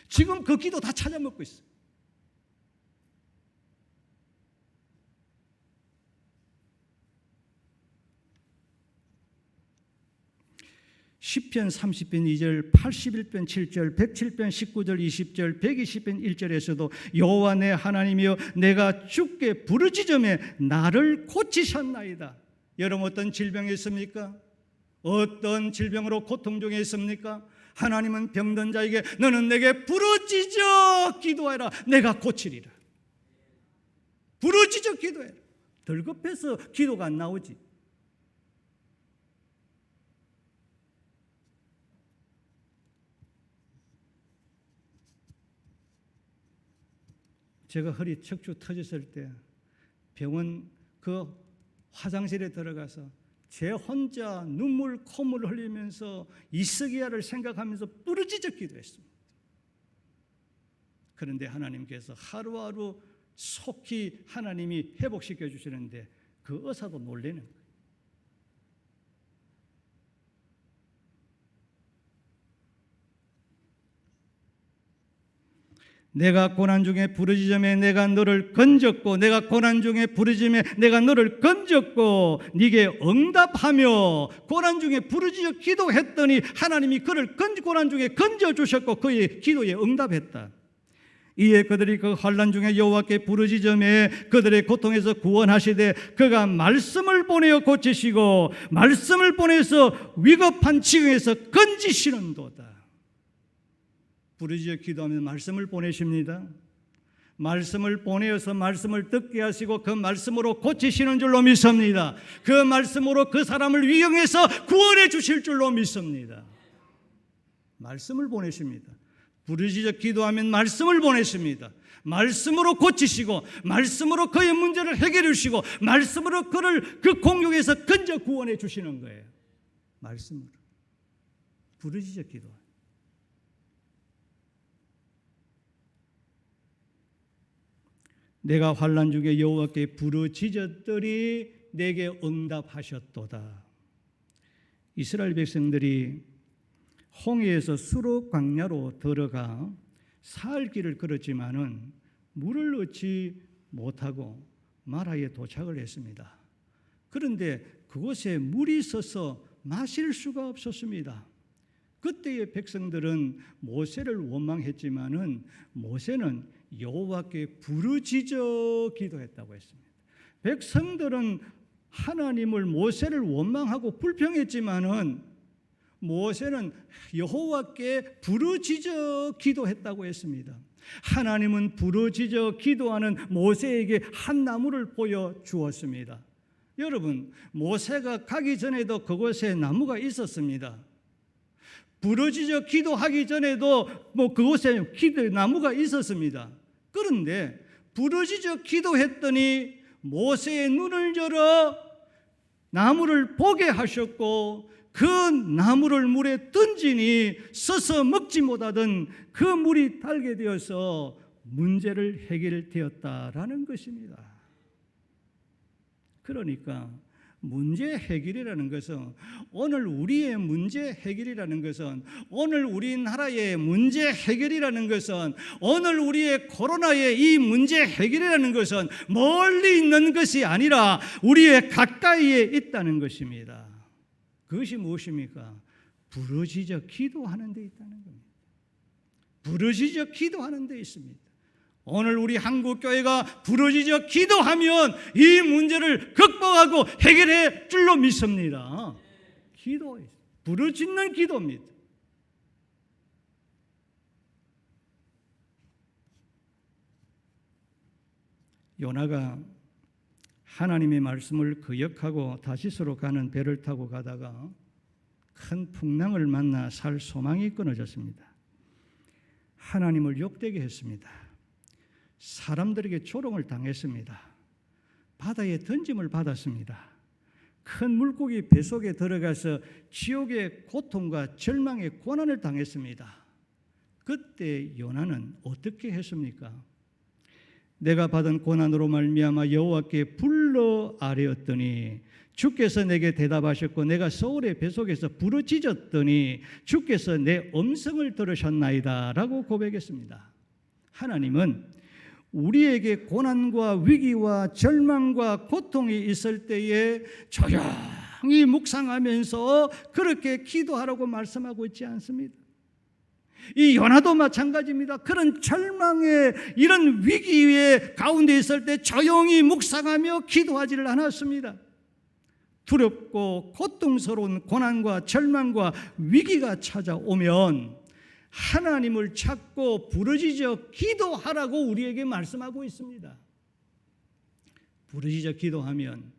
지금 그 기도 다 찾아먹고 있어요. 시편 30편 2절, 81편 7절, 107편 19절, 20절, 120편 1절에서도 여호와 내 하나님이여 내가 주께 부르짖음에 나를 고치셨나이다. 여러분, 어떤 질병이 있습니까? 어떤 질병으로 고통 중에 있습니까? 하나님은 병든 자에게 너는 내게 부르짖어 기도하라, 내가 고치리라. 부르짖어 기도해라. 덜 급해서 기도가 안 나오지. 제가 허리 척추 터졌을 때 병원 그 화장실에 들어가서 제 혼자 눈물 콧물 흘리면서 이스기야를 생각하면서 부르짖어 기도했습니다. 그런데 하나님께서 하루하루 속히 하나님이 회복시켜 주시는데 그 의사도 놀라는 거예요. 내가 고난 중에 부르짖음에 내가 너를 건졌고 내가 고난 중에 부르짖음에 내가 너를 건졌고 네게 응답하며 고난 중에 부르짖어 기도했더니 하나님이 그를 고난 중에 건져주셨고 그의 기도에 응답했다. 이에 그들이 그 환난 중에 여호와께 부르짖음에 그들의 고통에서 구원하시되 그가 말씀을 보내어 고치시고 말씀을 보내서 위급한 지경에서 건지시는도다. 부르짖어 기도하면 말씀을 보내십니다. 말씀을 보내어서 말씀을 듣게 하시고 그 말씀으로 고치시는 줄로 믿습니다. 그 말씀으로 그 사람을 위경해서 구원해 주실 줄로 믿습니다. 말씀을 보내십니다. 부르짖어 기도하면 말씀을 보내십니다. 말씀으로 고치시고 말씀으로 그의 문제를 해결해 주시고 말씀으로 그를 그 공격에서 건져 구원해 주시는 거예요. 말씀으로 부르짖어 기도. 내가 환난 중에 여호와께 부르짖었더니 내게 응답하셨도다. 이스라엘 백성들이 홍해에서 수르 광야로 들어가 사흘 길을 걸었지만은 물을 얻지 못하고 마라에 도착을 했습니다. 그런데 그곳에 물이 있어서 마실 수가 없었습니다. 그때의 백성들은 모세를 원망했지만은 모세는 여호와께 부르짖어 기도했다고 했습니다. 백성들은 하나님을 모세를 원망하고 불평했지만은 모세는 여호와께 부르짖어 기도했다고 했습니다. 하나님은 부르짖어 기도하는 모세에게 한 나무를 보여주었습니다. 여러분, 모세가 가기 전에도 그곳에 나무가 있었습니다. 부르짖어 기도하기 전에도 그곳에 나무가 있었습니다. 그런데 부르짖어 기도했더니 모세의 눈을 열어 나무를 보게 하셨고 그 나무를 물에 던지니 서서 먹지 못하던 그 물이 달게 되어서 문제를 해결되었다라는 것입니다. 그러니까 문제 해결이라는 것은 오늘 우리의 문제 해결이라는 것은 오늘 우리나라의 문제 해결이라는 것은 오늘 우리의 코로나의 이 문제 해결이라는 것은 멀리 있는 것이 아니라 우리의 가까이에 있다는 것입니다. 그것이 무엇입니까? 부르짖어 기도하는 데 있다는 겁니다. 부르짖어 기도하는 데 있습니다. 오늘 우리 한국교회가 부르짖어 기도하면 이 문제를 극복하고 해결해 줄로 믿습니다. 기도, 부르짖는 기도입니다. 요나가 하나님의 말씀을 거역하고 다시스로 가는 배를 타고 가다가 큰 풍랑을 만나 살 소망이 끊어졌습니다. 하나님을 욕되게 했습니다. 사람들에게 조롱을 당했습니다. 바다에 던짐을 받았습니다. 큰 물고기 뱃속에 들어가서 지옥의 고통과 절망의 고난을 당했습니다. 그때 요나는 어떻게 했습니까? 내가 받은 고난으로 말미암아 여호와께 불러 아뢰었더니 주께서 내게 대답하셨고 내가 서울의 뱃속에서 부르짖었더니 주께서 내 음성을 들으셨나이다 라고 고백했습니다. 하나님은 우리에게 고난과 위기와 절망과 고통이 있을 때에 조용히 묵상하면서 그렇게 기도하라고 말씀하고 있지 않습니다. 이 요나도 마찬가지입니다. 그런 절망의 이런 위기의 가운데 있을 때 조용히 묵상하며 기도하지를 않았습니다. 두렵고 고통스러운 고난과 절망과 위기가 찾아오면 하나님을 찾고 부르짖어 기도하라고 우리에게 말씀하고 있습니다. 부르짖어 기도하면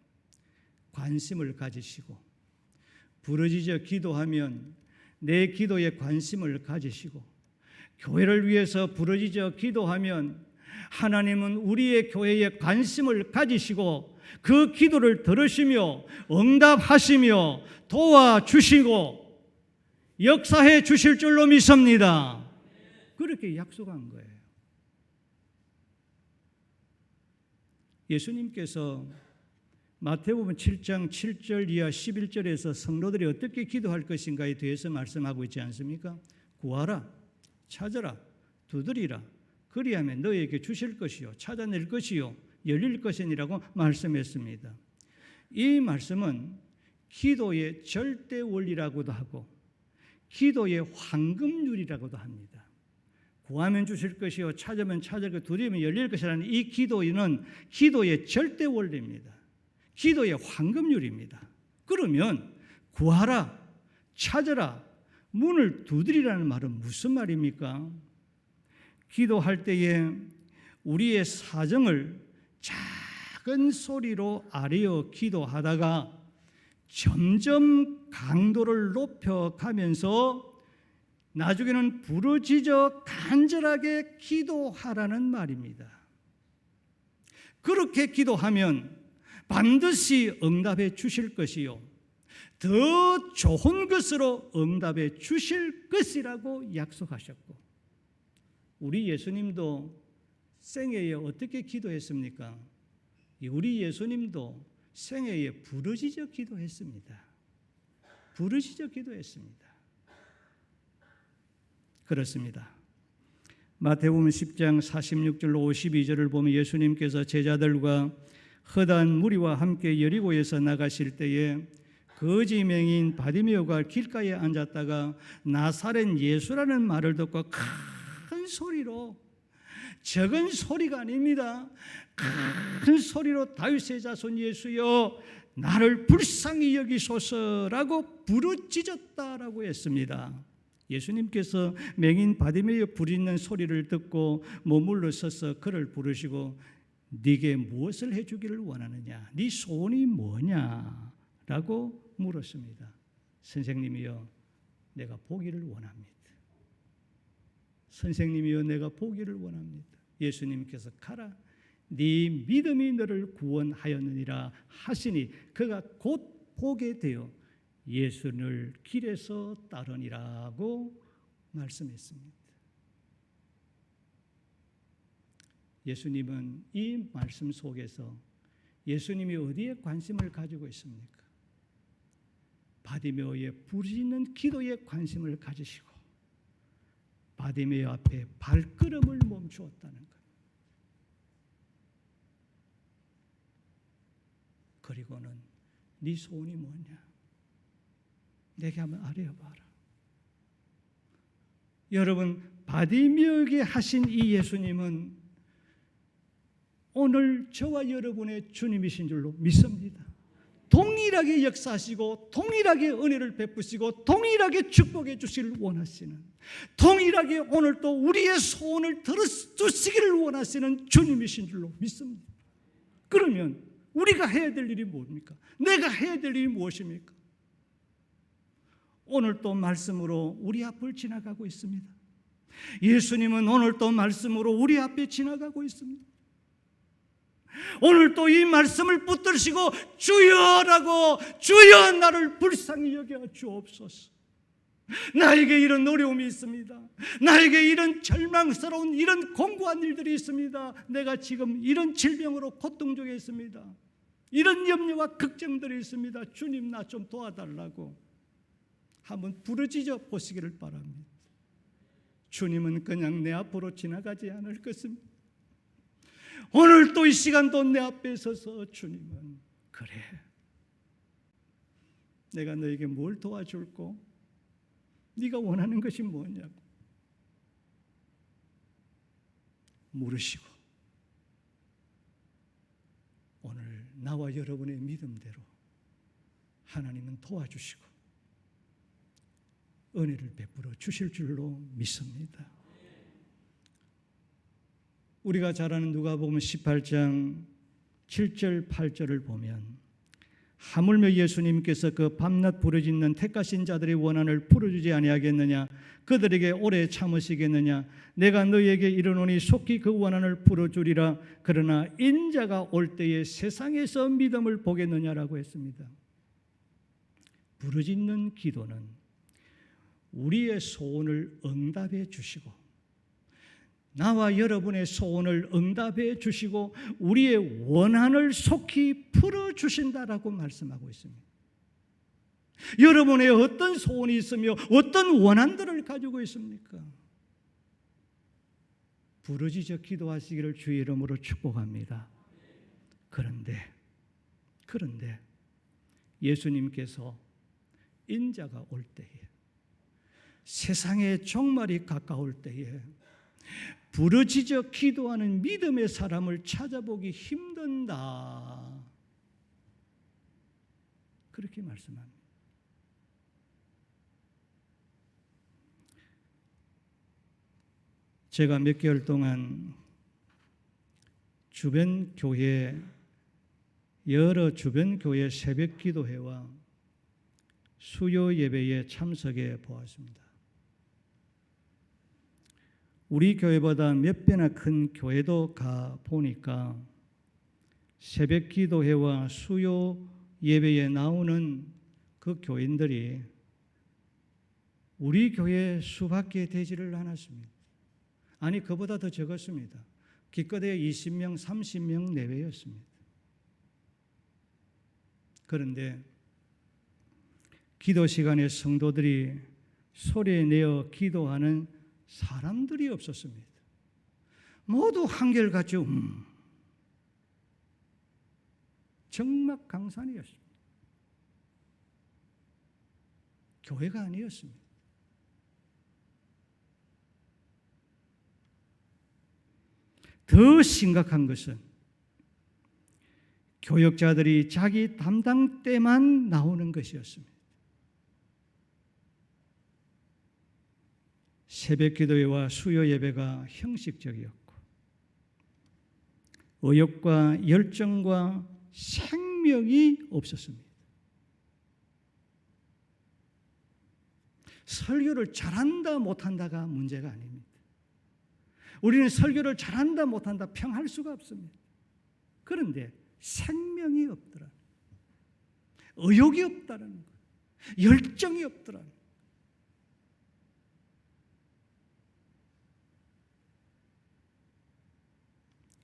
관심을 가지시고 부르짖어 기도하면 내 기도에 관심을 가지시고 교회를 위해서 부르짖어 기도하면 하나님은 우리의 교회에 관심을 가지시고 그 기도를 들으시며 응답하시며 도와주시고 역사해 주실 줄로 믿습니다. 그렇게 약속한 거예요. 예수님께서 마태복음 7장 7절 이하 11절에서 성도들이 어떻게 기도할 것인가에 대해서 말씀하고 있지 않습니까? 구하라, 찾으라, 두드리라, 그리하면 너에게 주실 것이요 찾아낼 것이요 열릴 것이니라고 말씀했습니다. 이 말씀은 기도의 절대 원리라고도 하고 기도의 황금률이라고도 합니다. 구하면 주실 것이요 찾으면 찾을 것 두드리면 열릴 것이라는 이 기도는 기도의 절대 원리입니다. 기도의 황금률입니다. 그러면 구하라, 찾으라, 문을 두드리라는 말은 무슨 말입니까? 기도할 때에 우리의 사정을 작은 소리로 아뢰어 기도하다가 점점 강도를 높여가면서 나중에는 부르짖어 간절하게 기도하라는 말입니다. 그렇게 기도하면 반드시 응답해 주실 것이요 더 좋은 것으로 응답해 주실 것이라고 약속하셨고, 우리 예수님도 생애에 어떻게 기도했습니까? 우리 예수님도 생애에 부르짖어 기도했습니다. 부르짖어 기도했습니다. 그렇습니다. 마태복음 10장 46절로 52절을 보면 예수님께서 제자들과 허다한 무리와 함께 여리고에서 나가실 때에 거지 맹인 바디메오가 길가에 앉았다가 나사렛 예수라는 말을 듣고 큰 소리로, 적은 소리가 아닙니다, 큰 소리로 다윗의 자손 예수여 나를 불쌍히 여기소서라고 부르짖었다라고 했습니다. 예수님께서 맹인 바디메오 부르짖는 소리를 듣고 머물러 서서 그를 부르시고 네게 무엇을 해주기를 원하느냐, 네 소원이 뭐냐 라고 물었습니다. 선생님이여 내가 보기를 원합니다. 선생님이여 내가 보기를 원합니다. 예수님께서 가라 네 믿음이 너를 구원하였느니라 하시니 그가 곧 보게 되어 예수를 길에서 따르니라고 말씀했습니다. 예수님은 이 말씀 속에서 예수님이 어디에 관심을 가지고 있습니까? 바디메오의 부르짖는 기도에 관심을 가지시고 바디메오 앞에 발걸음을 멈추었다는 것. 그리고는 네 소원이 뭐냐? 내게 한번 아뢰어봐라. 여러분, 바디메오에게 하신 이 예수님은 오늘 저와 여러분의 주님이신 줄로 믿습니다. 동일하게 역사하시고 동일하게 은혜를 베푸시고 동일하게 축복해 주시기를 원하시는, 동일하게 오늘도 우리의 소원을 들어주시기를 원하시는 주님이신 줄로 믿습니다. 그러면 우리가 해야 될 일이 뭡니까? 내가 해야 될 일이 무엇입니까? 오늘도 말씀으로 우리 앞을 지나가고 있습니다. 예수님은 오늘도 말씀으로 우리 앞에 지나가고 있습니다. 오늘 또 이 말씀을 붙들으시고 주여라고, 주여 나를 불쌍히 여겨 주옵소서. 나에게 이런 어려움이 있습니다. 나에게 이런 절망스러운 이런 공고한 일들이 있습니다. 내가 지금 이런 질병으로 고통 중에 있습니다. 이런 염려와 걱정들이 있습니다. 주님 나 좀 도와달라고 한번 부르짖어 보시기를 바랍니다. 주님은 그냥 내 앞으로 지나가지 않을 것입니다. 오늘 또 이 시간도 내 앞에 서서 주님은 그래 내가 너에게 뭘 도와줄고 네가 원하는 것이 뭐냐고 물으시고 오늘 나와 여러분의 믿음대로 하나님은 도와주시고 은혜를 베풀어 주실 줄로 믿습니다. 우리가 잘 아는 누가복음 18장 7절 8절을 보면 하물며 예수님께서 그 밤낮 부르짖는 택하신 자들의 원한을 풀어주지 아니하겠느냐, 그들에게 오래 참으시겠느냐, 내가 너희에게 이르노니 속히 그 원한을 풀어주리라. 그러나 인자가 올 때에 세상에서 믿음을 보겠느냐라고 했습니다. 부르짖는 기도는 우리의 소원을 응답해 주시고 나와 여러분의 소원을 응답해 주시고 우리의 원한을 속히 풀어주신다라고 말씀하고 있습니다. 여러분의 어떤 소원이 있으며 어떤 원한들을 가지고 있습니까? 부르짖어 기도하시기를 주의 이름으로 축복합니다. 그런데 예수님께서 인자가 올 때에, 세상의 종말이 가까울 때에 부르짖어 기도하는 믿음의 사람을 찾아보기 힘든다, 그렇게 말씀합니다. 제가 몇 개월 동안 여러 주변 교회 새벽 기도회와 수요 예배에 참석해 보았습니다. 우리 교회보다 몇 배나 큰 교회도 가 보니까 새벽 기도회와 수요 예배에 나오는 그 교인들이 우리 교회 수밖에 되지를 않았습니다. 아니, 그보다 더 적었습니다. 기껏해야 20명, 30명 내외였습니다. 그런데 기도 시간에 성도들이 소리내어 기도하는 사람들이 없었습니다. 모두 한결같이 정막강산이었습니다. 교회가 아니었습니다. 더 심각한 것은 교역자들이 자기 담당 때만 나오는 것이었습니다. 새벽 기도회와 수요 예배가 형식적이었고 의욕과 열정과 생명이 없었습니다. 설교를 잘한다 못한다가 문제가 아닙니다. 우리는 설교를 잘한다 못한다 평할 수가 없습니다. 그런데 생명이 없더라, 의욕이 없다는 것, 열정이 없더라.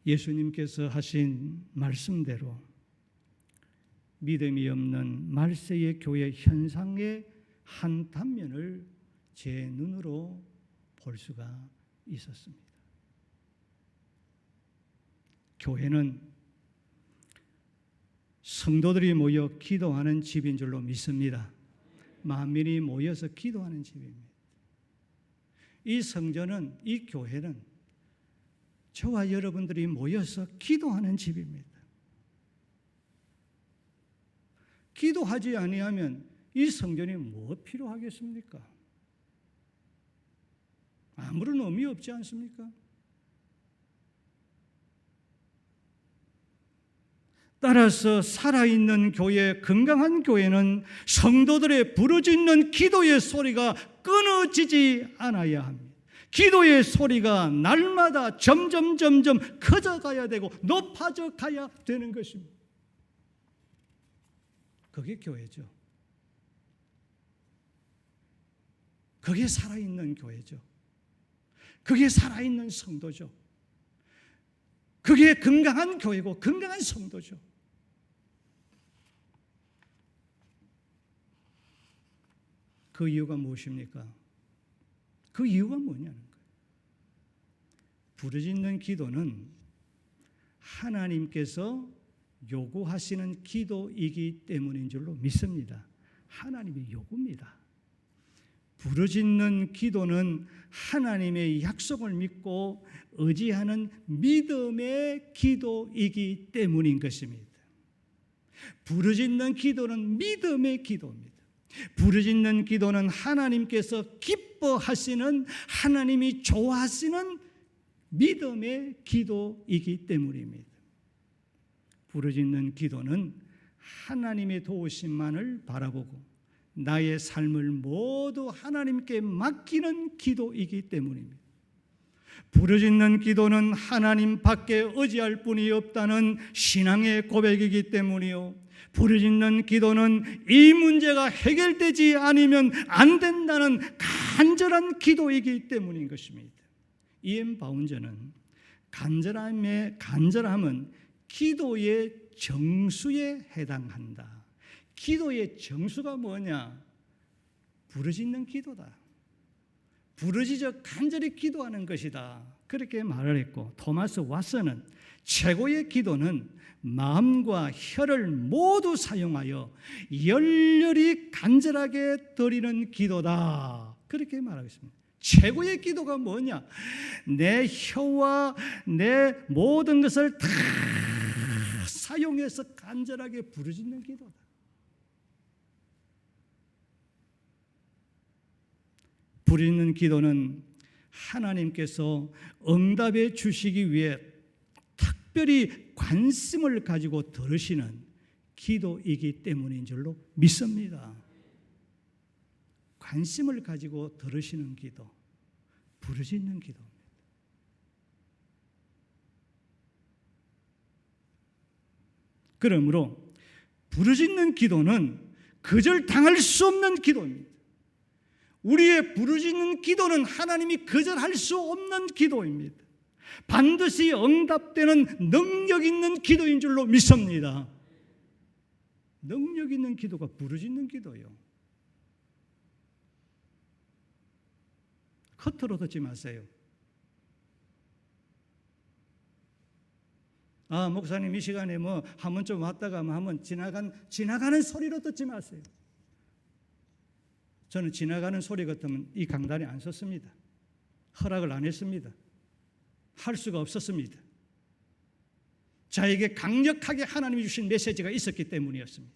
예수님께서 하신 말씀대로 믿음이 없는 말세의 교회 현상의 한 단면을 제 눈으로 볼 수가 있었습니다. 교회는 성도들이 모여 기도하는 집인 줄로 믿습니다. 만민이 모여서 기도하는 집입니다. 이 성전은, 이 교회는 저와 여러분들이 모여서 기도하는 집입니다. 기도하지 아니하면 이 성전이 뭐 필요하겠습니까? 아무런 의미 없지 않습니까? 따라서 살아있는 교회, 건강한 교회는 성도들의 부르짖는 기도의 소리가 끊어지지 않아야 합니다. 기도의 소리가 날마다 점점 커져가야 되고 높아져 가야 되는 것입니다. 그게 교회죠. 그게 살아있는 교회죠. 그게 살아있는 성도죠. 그게 건강한 교회고 건강한 성도죠. 그 이유가 무엇입니까? 그 이유가 뭐냐는 거예요. 부르짖는 기도는 하나님께서 요구하시는 기도이기 때문인 줄로 믿습니다. 하나님의 요구입니다. 부르짖는 기도는 하나님의 약속을 믿고 의지하는 믿음의 기도이기 때문인 것입니다. 부르짖는 기도는 믿음의 기도입니다. 부르짖는 기도는 하나님께서 기뻐하시는, 하나님이 좋아하시는 믿음의 기도이기 때문입니다. 부르짖는 기도는 하나님의 도우심만을 바라보고 나의 삶을 모두 하나님께 맡기는 기도이기 때문입니다. 부르짖는 기도는 하나님 밖에 의지할 분이 없다는 신앙의 고백이기 때문이요, 부르짖는 기도는 이 문제가 해결되지 않으면 안 된다는 간절한 기도이기 때문인 것입니다. E.M. 바운저는 간절함은 기도의 정수에 해당한다. 기도의 정수가 뭐냐? 부르짖는 기도다. 부르짖어 간절히 기도하는 것이다. 그렇게 말을 했고, 토마스 왓슨은 최고의 기도는 마음과 혀를 모두 사용하여 열렬히 간절하게 드리는 기도다. 그렇게 말하겠습니다. 최고의 기도가 뭐냐? 내 혀와 내 모든 것을 다 사용해서 간절하게 부르짖는 기도다. 부르짖는 기도는 하나님께서 응답해 주시기 위해 특별히 관심을 가지고 들으시는 기도이기 때문인 줄로 믿습니다. 관심을 가지고 들으시는 기도, 부르짖는 기도입니다. 그러므로 부르짖는 기도는 거절당할 수 없는 기도입니다. 우리의 부르짖는 기도는 하나님이 거절할 수 없는 기도입니다. 반드시 응답되는 능력 있는 기도인 줄로 믿습니다. 능력 있는 기도가 부르짖는 기도예요. 겉으로 듣지 마세요. 목사님 이 시간에 한 번쯤 왔다가 한번 지나가는 소리로 듣지 마세요. 저는 지나가는 소리 같으면 이 강단에 안 섰습니다. 허락을 안 했습니다. 할 수가 없었습니다. 자에게 강력하게 하나님이 주신 메시지가 있었기 때문이었습니다.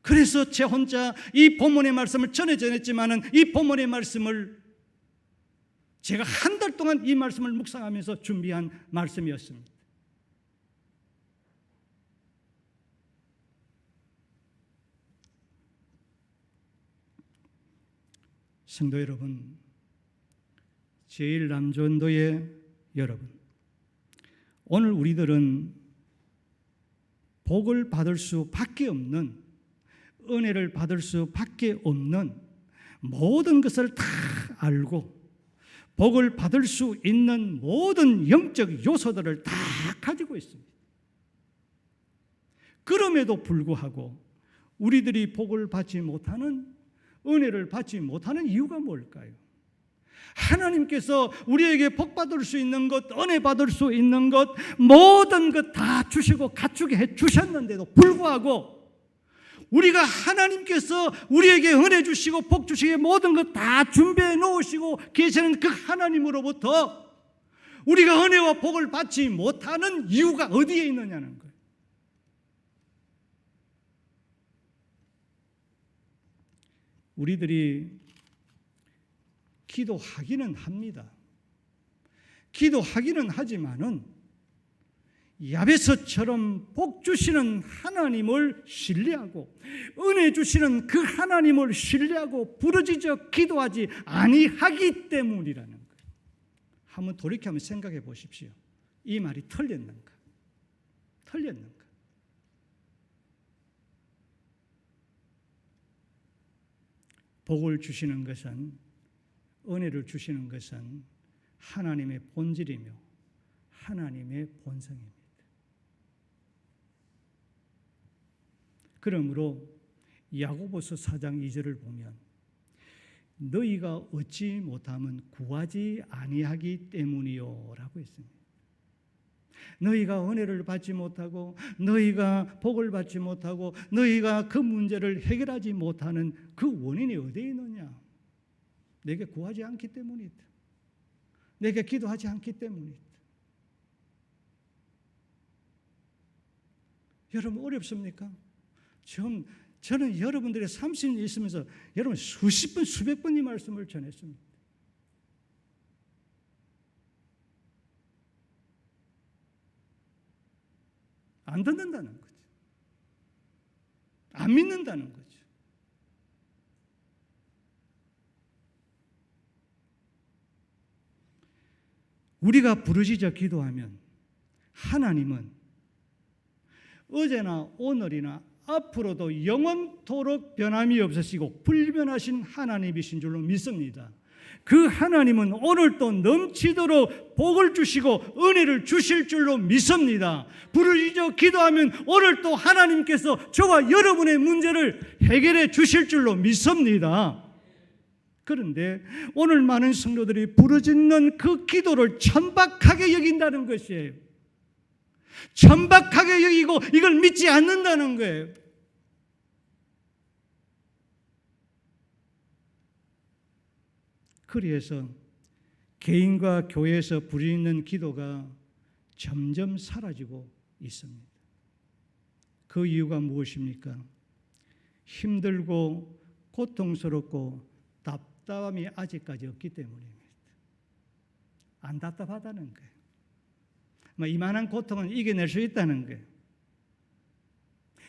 그래서 제 혼자 이 본문의 말씀을 전했지만은 이 본문의 말씀을 제가 한 달 동안 이 말씀을 묵상하면서 준비한 말씀이었습니다. 성도 여러분, 제1남조원도의 여러분, 오늘 우리들은 복을 받을 수밖에 없는, 은혜를 받을 수밖에 없는 모든 것을 다 알고 복을 받을 수 있는 모든 영적 요소들을 다 가지고 있습니다. 그럼에도 불구하고 우리들이 복을 받지 못하는, 은혜를 받지 못하는 이유가 뭘까요? 하나님께서 우리에게 복 받을 수 있는 것, 은혜 받을 수 있는 것, 모든 것 다 주시고 갖추게 해 주셨는데도 불구하고 우리가 하나님께서 우리에게 은혜 주시고 복 주시게 모든 것 다 준비해 놓으시고 계시는 그 하나님으로부터 우리가 은혜와 복을 받지 못하는 이유가 어디에 있느냐는 거예요. 우리들이 기도하기는 합니다. 기도하기는 하지만은 야베스처럼 복 주시는 하나님을 신뢰하고 은혜 주시는 그 하나님을 신뢰하고 부르짖어 기도하지 아니하기 때문이라는 거예요. 한번 돌이켜 한번 생각해 보십시오. 이 말이 틀렸는가? 틀렸는가? 복을 주시는 것은, 은혜를 주시는 것은 하나님의 본질이며 하나님의 본성입니다. 그러므로 야고보서 4장 2절을 보면 너희가 얻지 못하면 구하지 아니하기 때문이요 라고 했습니다. 너희가 은혜를 받지 못하고 너희가 복을 받지 못하고 너희가 그 문제를 해결하지 못하는 그 원인이 어디에 있느냐? 내게 구하지 않기 때문이다. 내게 기도하지 않기 때문이다. 여러분 어렵습니까? 저는 여러분들의 30년 있으면서 여러분 수십 번, 수백 번 이 말씀을 전했습니다. 안 듣는다는 거죠. 안 믿는다는 거죠. 우리가 부르짖어 기도하면 하나님은 어제나 오늘이나 앞으로도 영원토록 변함이 없으시고 불변하신 하나님이신 줄로 믿습니다. 그 하나님은 오늘도 넘치도록 복을 주시고 은혜를 주실 줄로 믿습니다. 부르짖어 기도하면 오늘도 하나님께서 저와 여러분의 문제를 해결해 주실 줄로 믿습니다. 그런데 오늘 많은 성도들이 부르짖는 그 기도를 천박하게 여긴다는 것이에요. 천박하게 여기고 이걸 믿지 않는다는 거예요. 그래서 개인과 교회에서 부르짖는 기도가 점점 사라지고 있습니다. 그 이유가 무엇입니까? 힘들고 고통스럽고 답답함이 아직까지 없기 때문입니다. 안 답답하다는 거예요. 이만한 고통은 이겨낼 수 있다는 거예요.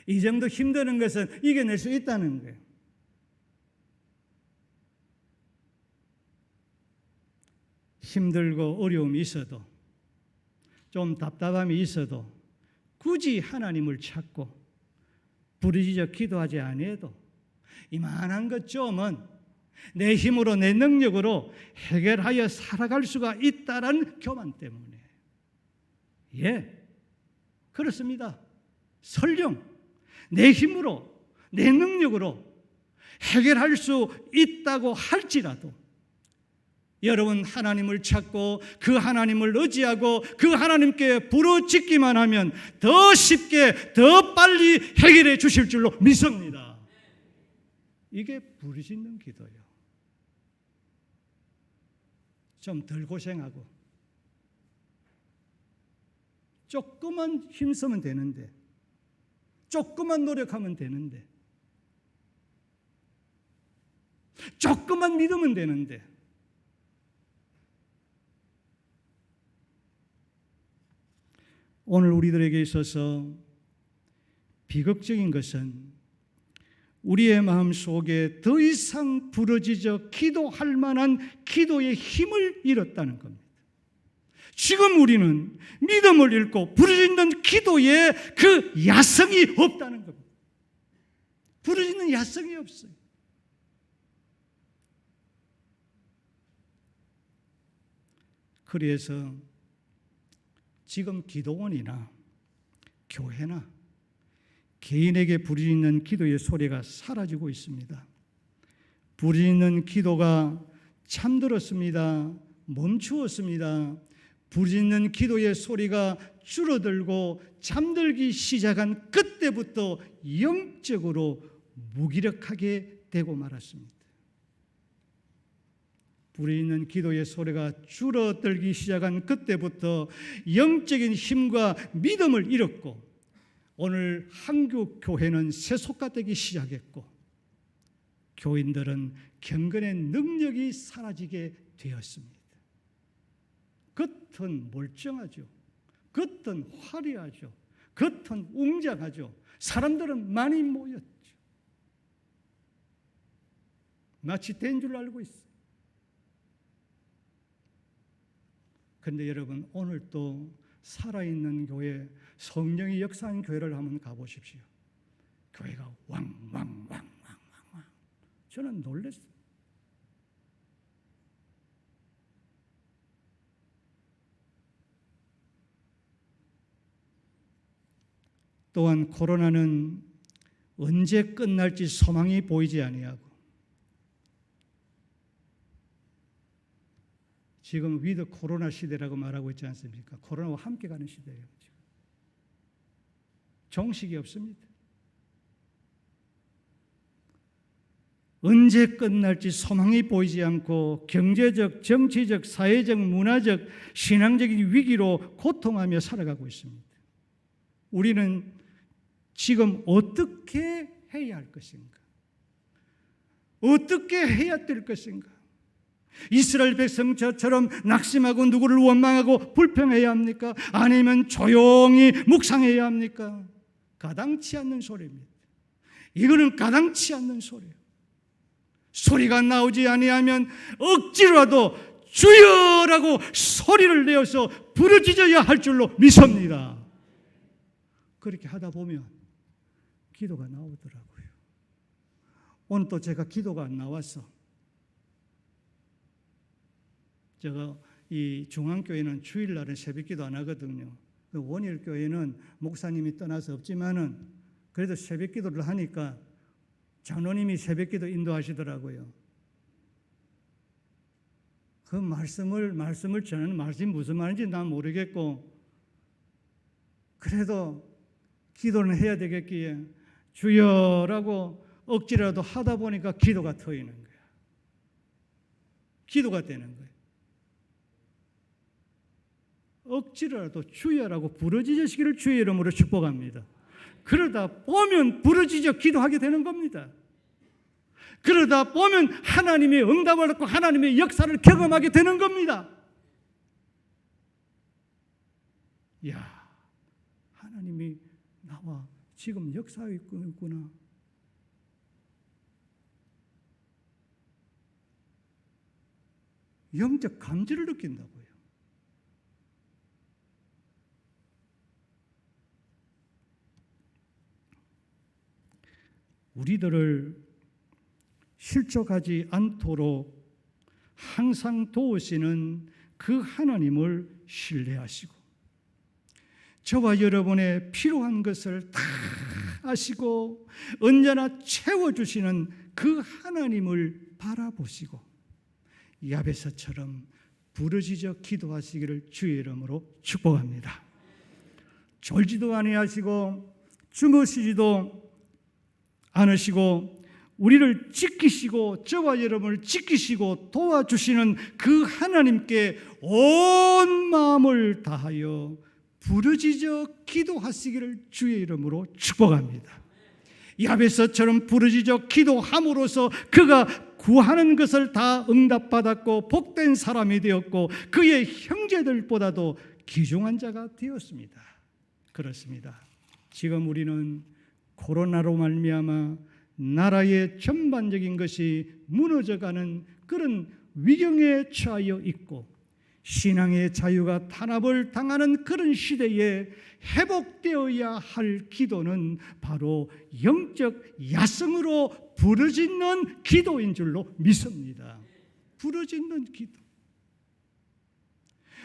이 정도 힘드는 것은 이겨낼 수 있다는 거예요. 힘들고 어려움이 있어도 좀 답답함이 있어도 굳이 하나님을 찾고 부르짖어 기도하지 아니해도 이만한 것 좀은 내 힘으로 내 능력으로 해결하여 살아갈 수가 있다는 교만 때문에 그렇습니다. 설령 내 힘으로 내 능력으로 해결할 수 있다고 할지라도 여러분 하나님을 찾고 그 하나님을 의지하고 그 하나님께 부르짖기만 하면 더 쉽게 더 빨리 해결해 주실 줄로 믿습니다. 이게 부르짖는 기도예요. 좀 덜 고생하고 조금만 힘쓰면 되는데 조금만 노력하면 되는데 조금만 믿으면 되는데 오늘 우리들에게 있어서 비극적인 것은 우리의 마음 속에 더 이상 부르짖어 기도할 만한 기도의 힘을 잃었다는 겁니다. 지금 우리는 믿음을 잃고 부르짖는 기도에 그 야성이 없다는 겁니다. 부르짖는 야성이 없어요. 그래서 지금 기도원이나 교회나 개인에게 부르짖는 기도의 소리가 사라지고 있습니다. 부르짖는 기도가 잠들었습니다. 멈추었습니다. 부르짖는 기도의 소리가 줄어들고 잠들기 시작한 그때부터 영적으로 무기력하게 되고 말았습니다. 부르짖는 기도의 소리가 줄어들기 시작한 그때부터 영적인 힘과 믿음을 잃었고 오늘 한국 교회는 세속화되기 시작했고 교인들은 경건의 능력이 사라지게 되었습니다. 겉은 멀쩡하죠. 겉은 화려하죠. 겉은 웅장하죠. 사람들은 많이 모였죠. 마치 된 줄 알고 있어요. 그런데 여러분 오늘 또 살아있는 교회, 성령이 역사한 교회를 한번 가보십시오. 교회가 왕왕왕왕왕왕. 저는 놀랐어요. 또한 코로나는 언제 끝날지 소망이 보이지 아니하고 지금 위드 코로나 시대라고 말하고 있지 않습니까? 코로나와 함께 가는 시대예요. 지금. 정식이 없습니다. 언제 끝날지 소망이 보이지 않고 경제적, 정치적, 사회적, 문화적, 신앙적인 위기로 고통하며 살아가고 있습니다. 우리는 지금 어떻게 해야 할 것인가? 어떻게 해야 될 것인가? 이스라엘 백성처럼 낙심하고 누구를 원망하고 불평해야 합니까? 아니면 조용히 묵상해야 합니까? 가당치 않는 소리입니다. 이거는 가당치 않는 소리예요. 소리가 나오지 아니하면 억지로라도 주여라고 소리를 내어서 부르짖어야 할 줄로 믿습니다. 그렇게 하다 보면 기도가 나오더라고요. 오늘 또 제가 기도가 안 나와서 이 중앙교회는 주일날은 새벽기도 안 하거든요. 원일교회는 목사님이 떠나서 없지만은 그래도 새벽기도를 하니까 장로님이 새벽기도 인도하시더라고요. 그 말씀을 저는 말씀이 무슨 말인지 난 모르겠고 그래도 기도는 해야 되겠기에 주여라고 억지라도 하다 보니까 기도가 터지는 거야. 기도가 되는 거예요. 억지라도 주여라고 부르짖으시기를 주의 이름으로 축복합니다. 그러다 보면 부르짖어 기도하게 되는 겁니다. 그러다 보면 하나님의 응답을 받고 하나님의 역사를 경험하게 되는 겁니다. 이야, 하나님이 나와 지금 역사하고 있구나. 영적 감지를 느낀다고요. 우리들을 실족하지 않도록 항상 도우시는 그 하나님을 신뢰하시고 저와 여러분의 필요한 것을 다 아시고 언제나 채워주시는 그 하나님을 바라보시고 야베스처럼 부르짖어 기도하시기를 주의 이름으로 축복합니다. 졸지도 아니하시고 주무시지도 않으시고 우리를 지키시고 저와 여러분을 지키시고 도와주시는 그 하나님께 온 마음을 다하여 부르짖어 기도하시기를 주의 이름으로 축복합니다. 야베스처럼 부르짖어 기도함으로써 그가 구하는 것을 다 응답받았고 복된 사람이 되었고 그의 형제들보다도 귀중한 자가 되었습니다. 그렇습니다. 지금 우리는 코로나로 말미암아 나라의 전반적인 것이 무너져가는 그런 위경에 처하여 있고 신앙의 자유가 탄압을 당하는 그런 시대에 회복되어야 할 기도는 바로 영적 야성으로 부르짖는 기도인 줄로 믿습니다. 부르짖는 기도.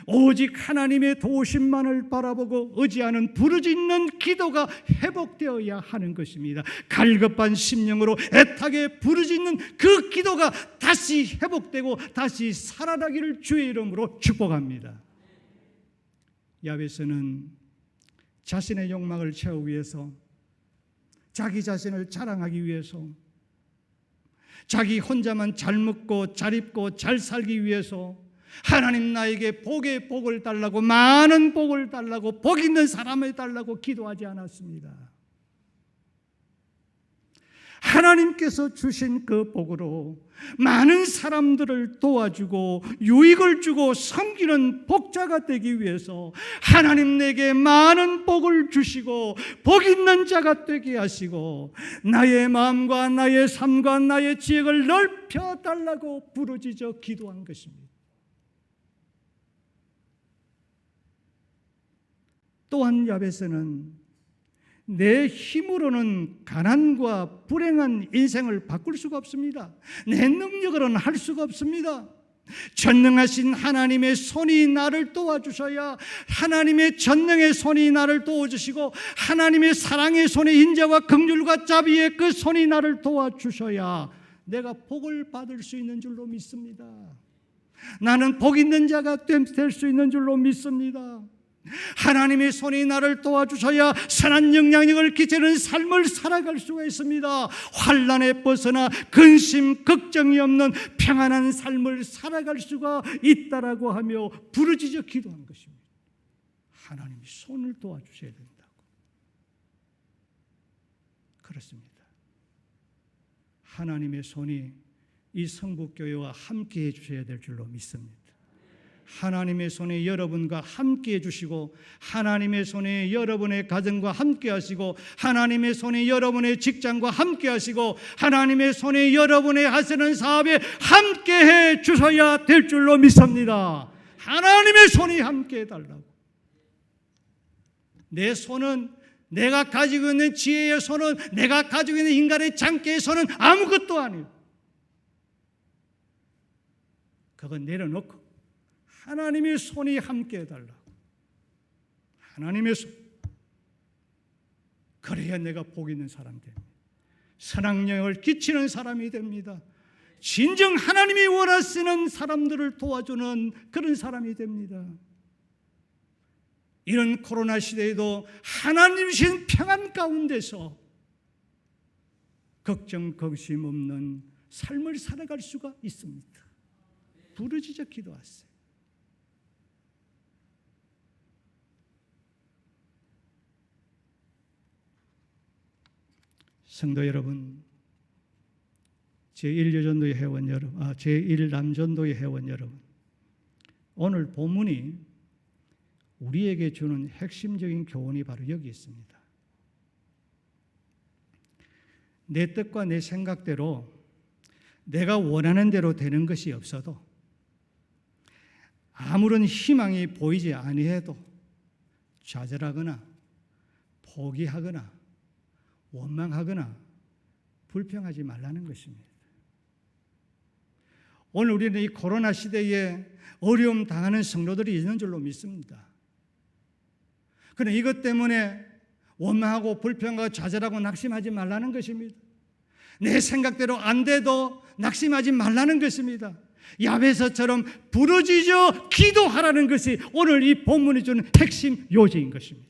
오직 하나님의 도우심만을 바라보고 의지하는 부르짖는 기도가 회복되어야 하는 것입니다. 갈급한 심령으로 애타게 부르짖는 그 기도가 다시 회복되고 다시 살아나기를 주의 이름으로 축복합니다. 야베스는 자신의 욕망을 채우기 위해서 자기 자신을 자랑하기 위해서 자기 혼자만 잘 먹고 잘 입고 잘 살기 위해서 하나님 나에게 복의 복을 달라고 많은 복을 달라고 복 있는 사람을 달라고 기도하지 않았습니다. 하나님께서 주신 그 복으로 많은 사람들을 도와주고 유익을 주고 섬기는 복자가 되기 위해서 하나님 내게 많은 복을 주시고 복 있는 자가 되게 하시고 나의 마음과 나의 삶과 나의 지역을 넓혀달라고 부르짖어 기도한 것입니다. 또한 야베스는 내 힘으로는 가난과 불행한 인생을 바꿀 수가 없습니다. 내 능력으로는 할 수가 없습니다. 전능하신 하나님의 손이 나를 도와주셔야 하나님의 전능의 손이 나를 도와주시고 하나님의 사랑의 손의 인자와 긍휼과 자비의 그 손이 나를 도와주셔야 내가 복을 받을 수 있는 줄로 믿습니다. 나는 복 있는 자가 될 수 있는 줄로 믿습니다. 하나님의 손이 나를 도와주셔야 선한 영향력을 끼치는 삶을 살아갈 수가 있습니다. 환난에 벗어나 근심 걱정이 없는 평안한 삶을 살아갈 수가 있다라고 하며 부르짖어 기도한 것입니다. 하나님이 손을 도와주셔야 된다고. 그렇습니다. 하나님의 손이 이 성북교회와 함께 해주셔야 될 줄로 믿습니다. 하나님의 손에 여러분과 함께 해주시고 하나님의 손에 여러분의 가정과 함께 하시고 하나님의 손에 여러분의 직장과 함께 하시고 하나님의 손에 여러분의 하시는 사업에 함께 해주셔야 될 줄로 믿습니다. 하나님의 손이 함께 해달라고. 내 손은 내가 가지고 있는 지혜의 손은 내가 가지고 있는 인간의 장기의 손은 아무것도 아니에요. 그건 내려놓고 하나님의 손이 함께 해달라고. 하나님의 손. 그래야 내가 복 있는 사람이 됩니다. 선악령을 끼치는 사람이 됩니다. 진정 하나님이 원하시는 사람들을 도와주는 그런 사람이 됩니다. 이런 코로나 시대에도 하나님 주신 평안 가운데서 걱정, 근심 없는 삶을 살아갈 수가 있습니다. 부르짖어 기도하세요. 성도 여러분, 제1여전도의 회원 여러분, 제1남전도의 회원 여러분, 오늘 본문이 우리에게 주는 핵심적인 교훈이 바로 여기 있습니다. 내 뜻과 내 생각대로 내가 원하는 대로 되는 것이 없어도 아무런 희망이 보이지 아니해도 좌절하거나 포기하거나 원망하거나 불평하지 말라는 것입니다. 오늘 우리는 이 코로나 시대에 어려움 당하는 성도들이 있는 줄로 믿습니다. 그러나 이것 때문에 원망하고 불평하고 좌절하고 낙심하지 말라는 것입니다. 내 생각대로 안 돼도 낙심하지 말라는 것입니다. 야베서처럼 부르짖어 기도하라는 것이 오늘 이 본문이 주는 핵심 요지인 것입니다.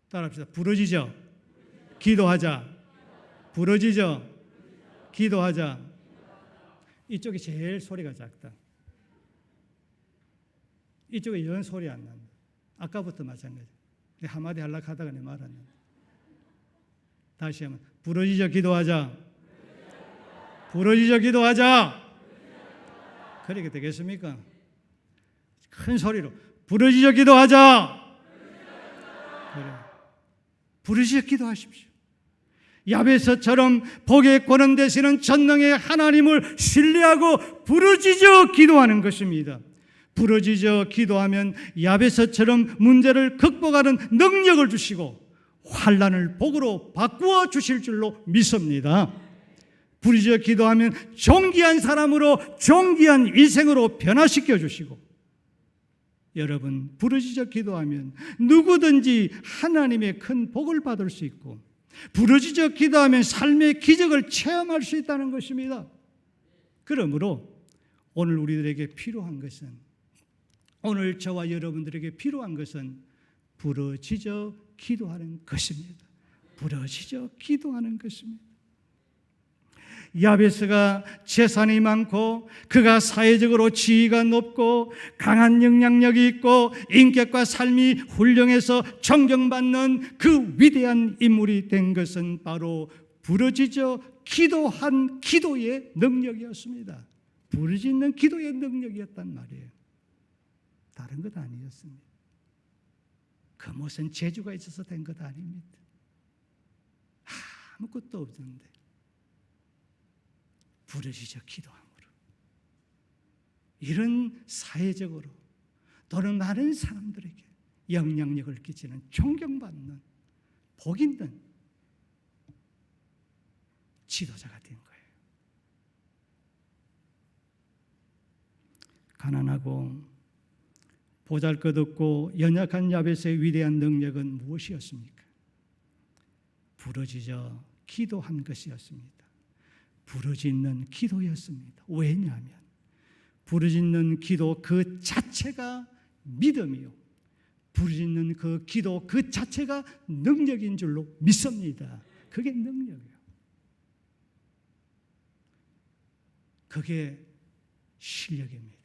따라합시다. 부르짖어 기도하자. 부르짖어 기도하자. 이쪽이 제일 소리가 작다. 이쪽에 연 소리 안 난다. 아까부터 마찬가지. 내가 한마디 하려고 하다가 내 말 안 난다. 다시 한번 부르짖어 기도하자. 부르짖어 기도하자. 그렇게 되겠습니까? 큰 소리로 부르짖어 기도하자. 그래. 부르짖어 기도하십시오. 야베서처럼 복의 권능 되시는 전능의 하나님을 신뢰하고 부르짖어 기도하는 것입니다. 부르짖어 기도하면 야베서처럼 문제를 극복하는 능력을 주시고 환난을 복으로 바꾸어 주실 줄로 믿습니다. 부르짖어 기도하면 존귀한 사람으로 존귀한 인생으로 변화시켜 주시고, 여러분 부르짖어 기도하면 누구든지 하나님의 큰 복을 받을 수 있고, 부르짖어 기도하면 삶의 기적을 체험할 수 있다는 것입니다. 그러므로 오늘 우리들에게 필요한 것은, 오늘 저와 여러분들에게 필요한 것은 부르짖어 기도하는 것입니다. 부르짖어 기도하는 것입니다. 야베스가 재산이 많고 그가 사회적으로 지위가 높고 강한 영향력이 있고 인격과 삶이 훌륭해서 존경받는 그 위대한 인물이 된 것은 바로 부르짖어 기도한 기도의 능력이었습니다. 부르짖는 기도의 능력이었단 말이에요. 다른 것 아니었습니다. 그 무슨 재주가 있어서 된 것 아닙니다. 아무것도 없는데 부르짖어 기도함으로, 이런 사회적으로 또는 많은 사람들에게 영향력을 끼치는 존경받는 복 있는 지도자가 된 거예요. 가난하고 보잘것없고 연약한 야베스의 위대한 능력은 무엇이었습니까? 부르짖어 기도한 것이었습니다. 부르짖는 기도였습니다. 왜냐하면 부르짖는 기도 그 자체가 믿음이요, 부르짖는 그 기도 그 자체가 능력인 줄로 믿습니다. 그게 능력이에요. 그게 실력입니다.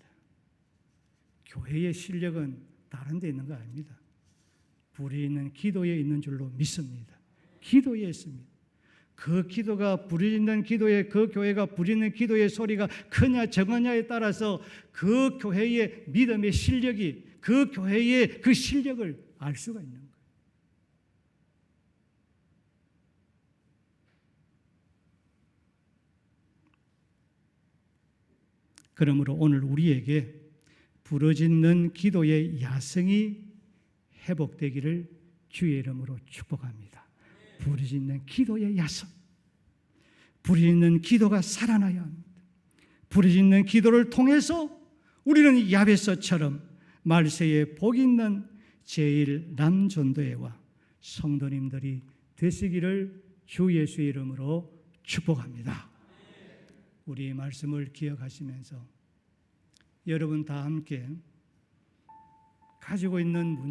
교회의 실력은 다른 데 있는 거 아닙니다. 부르짖는 기도에 있는 줄로 믿습니다. 기도에 있습니다. 그 기도가 부르짖는 기도에, 그 교회가 부르짖는 기도의 소리가 크냐 적으냐에 따라서 그 교회의 믿음의 실력이, 그 교회의 그 실력을 알 수가 있는 거예요. 그러므로 오늘 우리에게 부르짖는 기도의 야성이 회복되기를 주의 이름으로 축복합니다. 부르짖는 기도의 야성, 부르짖는 기도가 살아나야 합니다. 부르짖는 기도를 통해서 우리는 야베스처럼 말세에 복 있는 제일 남전도회와 성도님들이 되시기를 주 예수의 이름으로 축복합니다. 우리 말씀을 기억하시면서 여러분 다 함께 가지고 있는